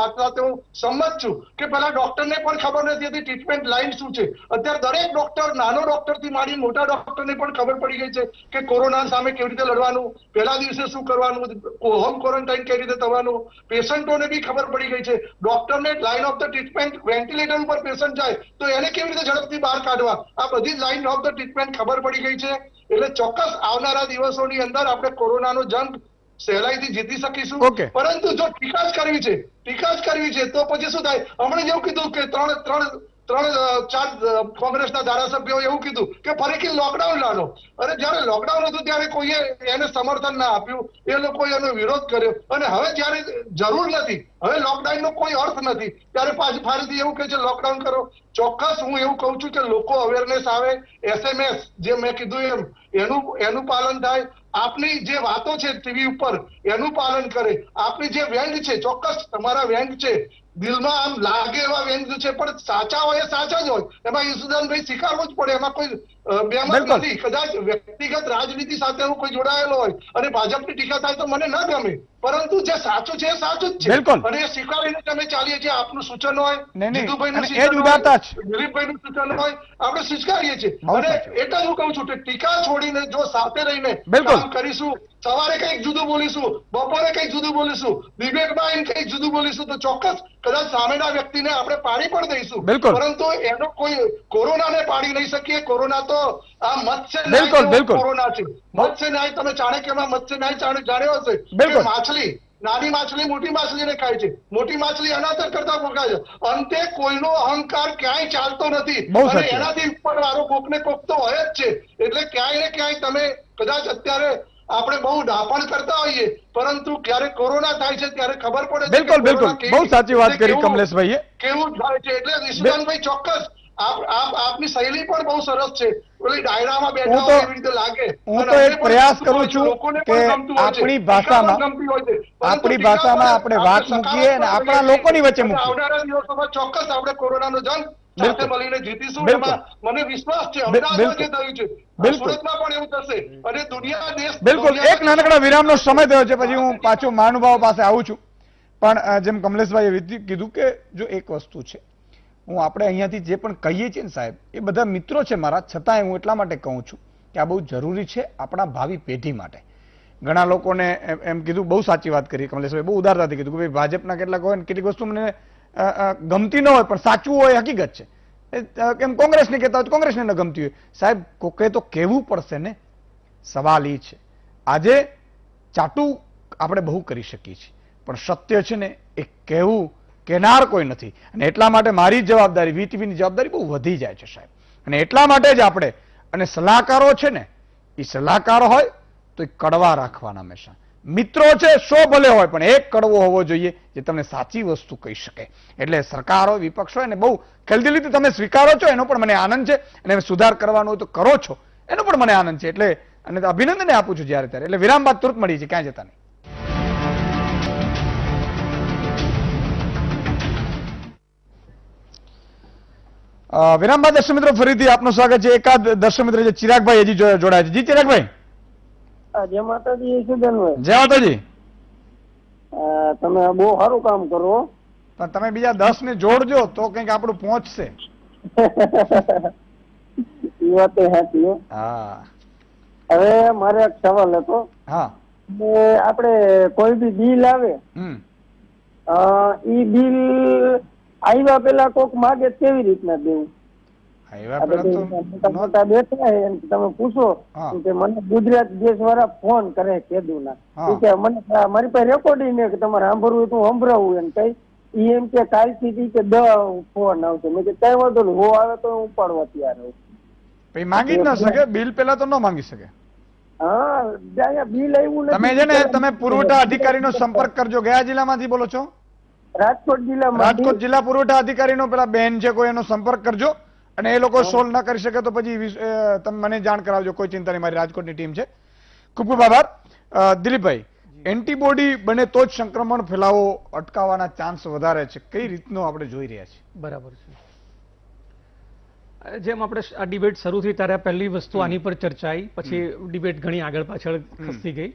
સંમત છું કે પહેલા ડોક્ટરને પણ ખબર નથી હતી ટ્રીટમેન્ટ લાઈન શું છે. અત્યારે દરેક ડોક્ટર, નાનો ડોક્ટર થી માંડી મોટા ડોક્ટરને પણ ખબર પડી ગઈ છે કે કોરોના સામે કેવી રીતે લડવાનું, પહેલા દિવસે શું કરવાનું, હોમ ક્વોરન્ટાઇન કેવી રીતે થવાનું, પેશન્ટોને બી ખબર પડી ગઈ છે. ડોક્ટરને line of the treatment, ventilator ઉપર પેશન્ટ જાય તો એને કેવી રીતે ઝડપથી બહાર કાઢવા, આ બધી જ લાઈન ઓફ ધ ટ્રીટમેન્ટ ખબર પડી ગઈ છે. એટલે ચોક્કસ આવનારા દિવસોની અંદર આપણે કોરોનાનો જંગ સહેલાઈથી જીતી શકીશું. પરંતુ જો ટીકા જ કરવી છે તો પછી શું થાય? હમણાં જેવું કીધું કે ત્રણ ચાર કોંગ્રેસના ધારાસભ્યો એવું કીધું કે ફરીથી લોકડાઉન લાવો. અને જયારે લોકડાઉન હતું ત્યારે કોઈએ એને સમર્થન ના આપ્યું, એ લોકોએ એનો વિરોધ કર્યો, અને હવે જયારે જરૂર નથી, હવે લોકડાઉનનો કોઈ અર્થ નથી, ત્યારે પાછું ફરીથી એવું કહે છે લોકડાઉન કરો. ચોક્કસ હું એવું કહું છું કે લોકો અવેરનેસ આવે, SMS જે મેં કીધું એનું પાલન થાય, આપની જે વાતો છે ટીવી ઉપર એનું પાલન કરે, આપની જે વ્યંગ છે, ચોક્કસ તમારા વ્યંગ છે, દિલમાં આમ લાગે એવા વ્યંગ છે, પણ સાચા હોય એ સાચા જ હોય, એમાં ઈશુદાનભાઈ સ્વીકારવું જ પડે, એમાં કોઈ બેમત નથી. કદાચ વ્યક્તિગત રાજનીતિ સાથે હું કોઈ જોડાયેલો હોય અને ભાજપની ટીકા થાય તો મને ન ગમે, પરંતુ જે સાચું છે એ સાચું જ છે, અને એ સ્વીકારીને તમે ચાલીએ છીએ. આપનું સૂચન હોય, જીતુભાઈનું સૂચન હોય, દિલીપભાઈનું સૂચન હોય, આપણે સ્વીકારીએ છીએ. અને એટલે હું કહું છું કે ટીકા છોડીને જો સાથે રહીને કામ કરીશું, સવારે કઈક જુદું બોલીશું, બપોરે કઈક જુદું બોલીશું, ડિબેટમાં આવીને કઈક જુદું બોલીશું, તો ચોક્કસ કદાચ સામેના વ્યક્તિને આપણે પાડી પણ દઈશું, પરંતુ એનો કોઈ કોરોનાને પાડી નહીં શકીએ. કોરોના તો આ મત્સ્ય ન્યાય કોરોના છે. મત્સ્ય ન્યાય તમે ચાણક્યમાં મત્સ્ય ન્યાય જાણ્યો હશે કે માછલી, નાની માછલી મોટી માછલીને ખાય છે, મોટી માછલી અનાદર કરતા ભોગાય છે, અંતે કોઈનો અહંકાર ક્યાંય ચાલતો નથી, અને એનાથી ઉપર વાળો કોકને કોક તો હોય જ છે. એટલે ક્યાંય ને ક્યાંય તમે કદાચ અત્યારે આપણે બહુ ડાપણ કરતા હોઈએ, પરંતુ ક્યારે કોરોના થાય છે ત્યારે ખબર પડે છે. બિલકુલ, બહુ સાચી વાત કરી કમલેશભાઈએ. કેવું થાય છે એટલે ઈશુદાનભાઈ ચોક્કસ આપની શૈલી પણ બહુ સરસ છે. ઓલી ડાયરામાં બેઠા હોય એવી રીતે લાગે. હું તો એક પ્રયાસ કરું છું કે આપણી ભાષામાં આપણે વાત મૂકીએ અને આપણા લોકોની વચ્ચે મૂકીએ. આવનારા દિવસોમાં ચોક્કસ આપણે કોરોનાનો જંગ સાથે મળીને જીતીશું. એમાં મને વિશ્વાસ છે. અમદાવાદમાં જે થયું છે સુરતમાં પણ એવું થશે, અને દુનિયા દેશ. બિલકુલ. એક નાનકડા વિરામનો સમય થયો છે, પછી હું પાછો મહાનુભાવો પાસે આવું છું. પણ જેમ કમલેશભાઈએ કીધું કે જો એક વસ્તુ છે, હું આપણે અહીંયાથી જે પણ કહીએ છીએ ને સાહેબ, એ બધા મિત્રો છે મારા, છતાંય હું એટલા માટે કહું છું કે આ બહુ જરૂરી છે આપણા ભાવિ પેઢી માટે. ઘણા લોકોને એમ કીધું, બહુ સાચી વાત કરી કમલેશભાઈ, બહુ ઉદારતાથી કીધું કે ભાઈ ભાજપના કેટલાક હોય ને કેટલીક વસ્તુ મને ગમતી ન હોય, પણ સાચું હોય હકીકત છે. એમ કોંગ્રેસને કહેતા હોય કોંગ્રેસને ન ગમતી હોય. સાહેબ કોકે તો કહેવું પડશે ને. સવાલ એ છે, આજે ચાટું આપણે બહુ કરી શકીએ છીએ, પણ સત્ય છે ને એ કહેવું કહેનાર કોઈ નથી. અને એટલા માટે મારી જવાબદારી, વીટીવીની જવાબદારી બહુ વધી જાય છે સાહેબ. અને એટલા માટે જ આપણે, અને સલાહકારો છે ને એ સલાહકારો હોય તો એ કડવા રાખવાના હંમેશા. મિત્રો છે 100 ભલે હોય, પણ એક કડવો હોવો જોઈએ જે તમને સાચી વસ્તુ કહી શકે. એટલે સરકાર હોય, વિપક્ષ હોય, ને બહુ ખેલદિલીથી તમે સ્વીકારો છો, એનો પણ મને આનંદ છે. અને સુધાર કરવાનો હોય તો કરો છો, એનો પણ મને આનંદ છે. એટલે અને અભિનંદન આપું છું જ્યારે ત્યારે. એટલે વિરામ બાદ તુરંત મળી છે, ક્યાં જતા નહીં. વિરામ બાદ દર્શક મિત્રો ફરીથી આપનું સ્વાગત છે. એકાદ દર્શક મિત્ર છે ચિરાગભાઈ હજી જોડાયા છે. જી ચિરાગભાઈ. જય માતાજી. સુધનભાઈ જય માતાજી. તમે બહુ સારું કામ કરો, પણ તમે બીજા 10 ને જોડજો તો કંઈક આપણું પહોંચશે. એ વાત સાચી. હા, હવે મારે એક સવાલ હતો. હા, કે આપણે કોઈ બી બિલ આવે, ઈ બિલ આવ્યા પેલા કોક માગે કેવી રીતના દેવું? મોટા બેઠા તમે પૂછો કે મને ગુજરાત ગેસ વાળા ફોન કરે કીધું ના કે મને મારી પાસે રેકોર્ડિંગ ને કે તમારે સાંભળવું તો સંભળાવું એમ કઈ. ઈ એમ કે કાલથી કે 10 ફોન આવશે. મેં કે કઈ વાંધો નહીં, હો આવે તો હું ઉપાડવા તૈયાર હોઉં. માંગી જ ન શકે બિલ, પેલા તો ન માંગી શકે. હા, બિલ આવ્યું નથી. તમે છે ને તમે પુરવઠા અધિકારીનો સંપર્ક કરજો. કયા જિલ્લામાંથી બોલો છો? રાજકોટ જિલ્લામાં. રાજકોટ જિલ્લા પુરવઠા અધિકારીનો પેલા બેન છે કોઈ, એનો સંપર્ક કરજો. અને એ લોકો સોલ્વ ન કરી શકે તો પછી તમે મને જાણ કરાવજો. કોઈ ચિંતા નહીં, મારી રાજકોટની ટીમ છે. ખૂબ ખૂબ આભાર. દિલીપભાઈ, એન્ટીબોડી બને તો જ સંક્રમણ ફેલાવો અટકાવવાના ચાન્સ વધારે છે. કઈ રીતનો આપણે જોઈ રહ્યા છીએ? બરાબર છે. જેમ આપણે આ ડિબેટ શરૂ થઈ ત્યારે પહેલી વસ્તુ આની પર ચર્ચા આવી, પછી ડિબેટ ઘણી આગળ પાછળ ખસતી ગઈ.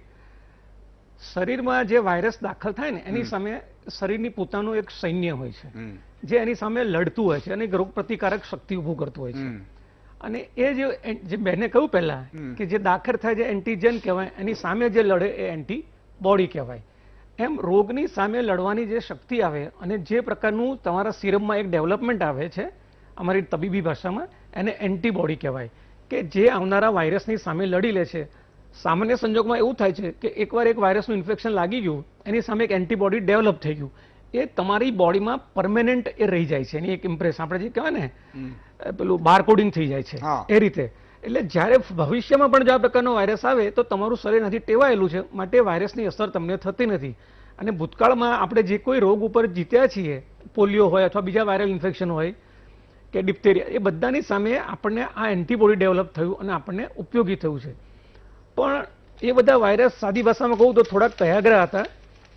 શરીરમાં જે વાયરસ દાખલ થાય ને એની સામે શરીરની પોતાનું એક સૈન્ય હોય છે જે એની સામે લડતું હોય છે અને રોગ પ્રતિકારક શક્તિ ઉભું કરતું હોય છે. અને એ જે બેને કહ્યું પહેલા કે જે દાખલ થાય જે એન્ટીજન કહેવાય, એની સામે જે લડે એ એન્ટીબોડી કહેવાય. એમ રોગની સામે લડવાની જે શક્તિ આવે અને જે પ્રકારનું તમારા સિરમમાં એક ડેવલપમેન્ટ આવે છે અમારી તબીબી ભાષામાં, એને એન્ટીબોડી કહેવાય. કે જે આવનારા વાયરસની સામે લડી લે છે. સામાન્ય સંજોગમાં એવું થાય છે કે એકવાર એક વાયરસનું ઇન્ફેક્શન લાગી ગયું, એની સામે એક એન્ટીબોડી ડેવલપ થઈ ગયું, એ તમારી બોડીમાં પરમેનન્ટ એ રહી જાય છે. એની એક ઇમ્પ્રેસ આપણે જે કહેવાય ને પેલું બારકોડિંગ થઈ જાય છે એ રીતે. એટલે જ્યારે ભવિષ્યમાં પણ જો આ પ્રકારનો વાયરસ આવે તો તમારું શરીર નથી ટેવાયેલું છે, માટે વાયરસની અસર તમને થતી નથી. અને ભૂતકાળમાં આપણે જે કોઈ રોગ ઉપર જીત્યા છીએ, પોલિયો હોય અથવા બીજા વાયરલ ઇન્ફેક્શન હોય કે ડિપ્થેરિયા, એ બધાની સામે આપણને આ એન્ટીબોડી ડેવલપ થયું અને આપણને ઉપયોગી થયું છે. પણ એ બધા વાયરસ સાદી ભાષામાં કહું તો થોડાક તયાગ્રહ હતા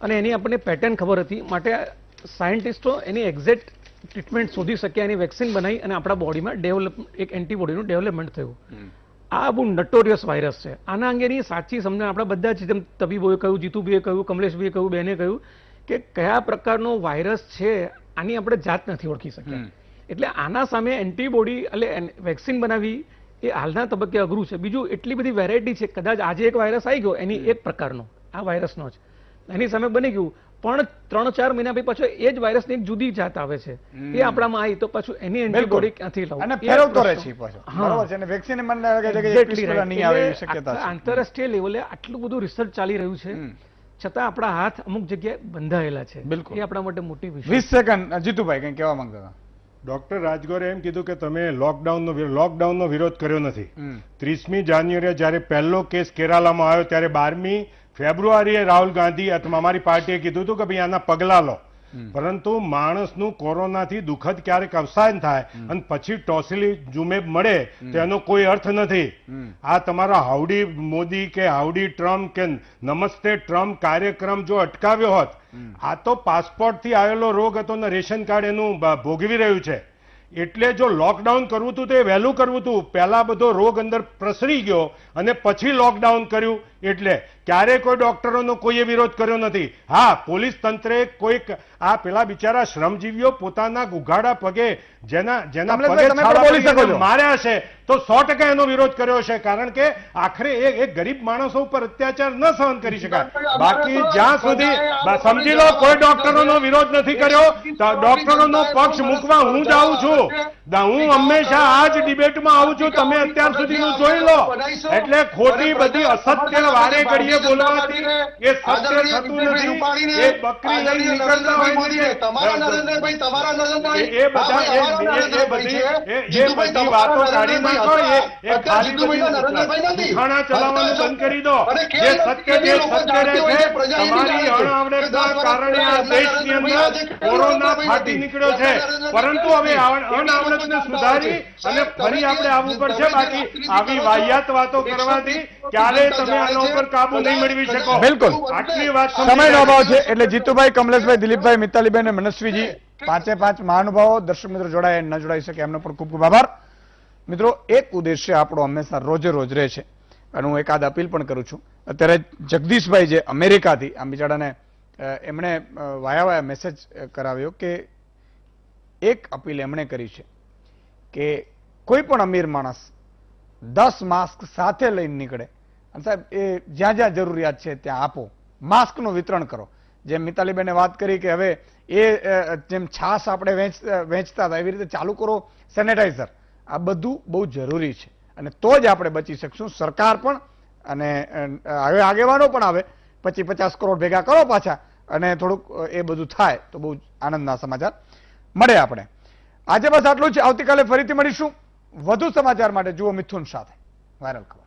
અને એની આપણને પેટર્ન ખબર હતી, માટે સાયન્ટિસ્ટો એની એક્ઝેક્ટ ટ્રીટમેન્ટ શોધી શક્યા, એની વેક્સિન બનાવી અને આપણા બોડીમાં એક એન્ટીબોડીનું ડેવલપમેન્ટ થયું. આ બહુ નટોરિયસ વાયરસ છે. આના અંગેની સાચી સમજણ આપણા બધા જ, જેમ તબીબોએ કહ્યું, જીતુભાઈએ કહ્યું, કમલેશભાઈએ કહ્યું, બેને કહ્યું કે કયા પ્રકારનો વાયરસ છે આની આપણે જાત નથી ઓળખી શક્યા. એટલે આના સામે એન્ટીબોડી એટલે વેક્સિન બનાવી એ હાલના તબક્કે અઘરું છે. બીજું એટલી બધી વેરાયટી છે, કદાચ આજે એક વાયરસ આવી ગયો એની એક પ્રકારનો આ વાયરસનો જ એની સામે બની ગયું, પણ 3-4 મહિના પછી પાછો એ જ વાયરસની એક જુદી જાત આવે છે, એ આપણામાં આવી તો પાછું એની એન્ટીબોડી ક્યાંથી લાવવું? અને ફેરવતો રહે છે પાછો. બરાબર છે. અને વેક્સિન મને લાગે છે કે 21 પહેલા નહીં આવે એવી શક્યતા છે. આંતરરાષ્ટ્રીય લેવલે આટલું બધું રિસર્ચ ચાલી રહ્યું છે, છતાં આપણા હાથ અમુક જગ્યાએ બંધાયેલા છે. એ આપણા માટે મોટી વિષય. 20 સેકન્ડ જીતુભાઈ કંઈ કહેવા માંગતા હતા? ડોક્ટર રાજગોરે એમ કીધું કે તમે લોકડાઉનનો વિરોધ કર્યો નથી. 30મી જાન્યુઆરીએ જ્યારે પહેલો કેસ કેરાલામાં આવ્યો ત્યારે 12મી ફેબ્રુઆરીએ રાહુલ ગાંધી અથવા અમારી પાર્ટીએ કીધું હતું કે ભાઈ આના પગલાં લો. પરંતુ માણસનું કોરોનાથી દુઃખદ ક્યારેક અવસાન થાય અને પછી ટોસલી જુમેબ મળે તો એનો કોઈ અર્થ નથી. આ તમારા હાઉડી મોદી કે હાઉડી ટ્રમ્પ કે નમસ્તે ટ્રમ્પ કાર્યક્રમ જો અટકાવ્યો હોત, આ તો પાસપોર્ટથી આવેલો રોગ હતો ને રેશન કાર્ડ એનું ભોગવી રહ્યું છે. એટલે જો લોકડાઉન કરવું હતું તો એ વહેલું કરવું હતું. પહેલા બધો રોગ અંદર પ્રસરી ગયો અને પછી લોકડાઉન કર્યું. એટલે ક્યારેય કોઈ ડોક્ટરોનો કોઈએ વિરોધ કર્યો નથી. હા, પોલીસ તંત્રે કોઈક આ પેલા બિચારા શ્રમજીવીઓ પોતાના ઉઘાડા પગે જેના પગે માર્યા છે તો 100% એનો વિરોધ કર્યો છે. કારણ કે આખરે એ ગરીબ માણસો ઉપર અત્યાચાર ન સહન કરી શકાય. બાકી જ્યાં સુધી સમજી લો કોઈ ડોક્ટરોનો વિરોધ નથી કર્યો. ડોક્ટરોનો પક્ષ મૂકવા હું જ આવું છું. હું હંમેશા આ જ ડિબેટમાં આવું છું. તમે અત્યાર સુધીનું જોઈ લો. એટલે ખોટી બધી અસત્ય વારે ઘડીએ બોલવાથી એ સત્ય થતું નથી. એ બકરી લઈને નીકળતા હોય છે. તમારા નરેન્દ્રભાઈ તમારા નરેન્દ્રભાઈ એ બધા એ બધી વાતો કાઢી નાખો. એ ખાલી ખાણા ચલાવવાનું બંધ કરી દો. જે સત્ય રહે છે. તમારી અણઆવડતના કારણે આ દેશની અંદર કોરોના ફાટી નીકળ્યો છે. પરંતુ હવે અણઆવડતને સુધારી અને ફરી આપણે આવવું પડશે. બાકી આવી વાહિયાત વાતો કરવાથી ક્યારે તમે આના ઉપર કાબુ નહીં મેળવી શકો. બિલકુલ. આટલી વાત સમયનો અભાવ છે એટલે જીતુભાઈ, કમલેશભાઈ, દિલીપભાઈ, મિતાલીબેન અને મનસ્વીજી પાંચે પાંચ મહાનુભાવો દર્શક મિત્રો જોડાય ન જોડાઈ શકે એમનો પણ ખૂબ ખૂબ આભાર. મિત્રો, એક ઉદ્દેશ્ય આપણો હંમેશા રોજે રોજ રહે છે અને હું એકાદ અપીલ પણ કરું છું. અત્યારે જગદીશભાઈ જે અમેરિકાથી આમ બિચારાને એમણે વાયા મેસેજ કરાવ્યો કે એક અપીલ એમણે કરી છે કે કોઈ પણ અમીર માણસ 10 માસ્ક સાથે લઈને નીકળે અને સાહેબ એ જ્યાં જ્યાં જરૂરિયાત છે ત્યાં આપો, માસ્કનું વિતરણ કરો. જેમ મિતાલીબેને વાત કરી કે હવે એ જેમ છાસ આપણે વેચતા હતા એવી રીતે ચાલુ કરો સેનેટાઈઝર. આ બધું બહુ જરૂરી છે અને તો જ આપણે બચી શકશું. સરકાર પણ અને હવે આગેવાનો પણ આવે 25-50 કરોડ ભેગા કરો પાછા અને થોડુંક એ બધું થાય તો બહુ આનંદના સમાચાર મળે. આપણે આજે બસ આટલું જ. આવતીકાલે ફરીથી મળીશું વધુ સમાચાર માટે. જુઓ મિથુન સાથે વાયરલ ખબર.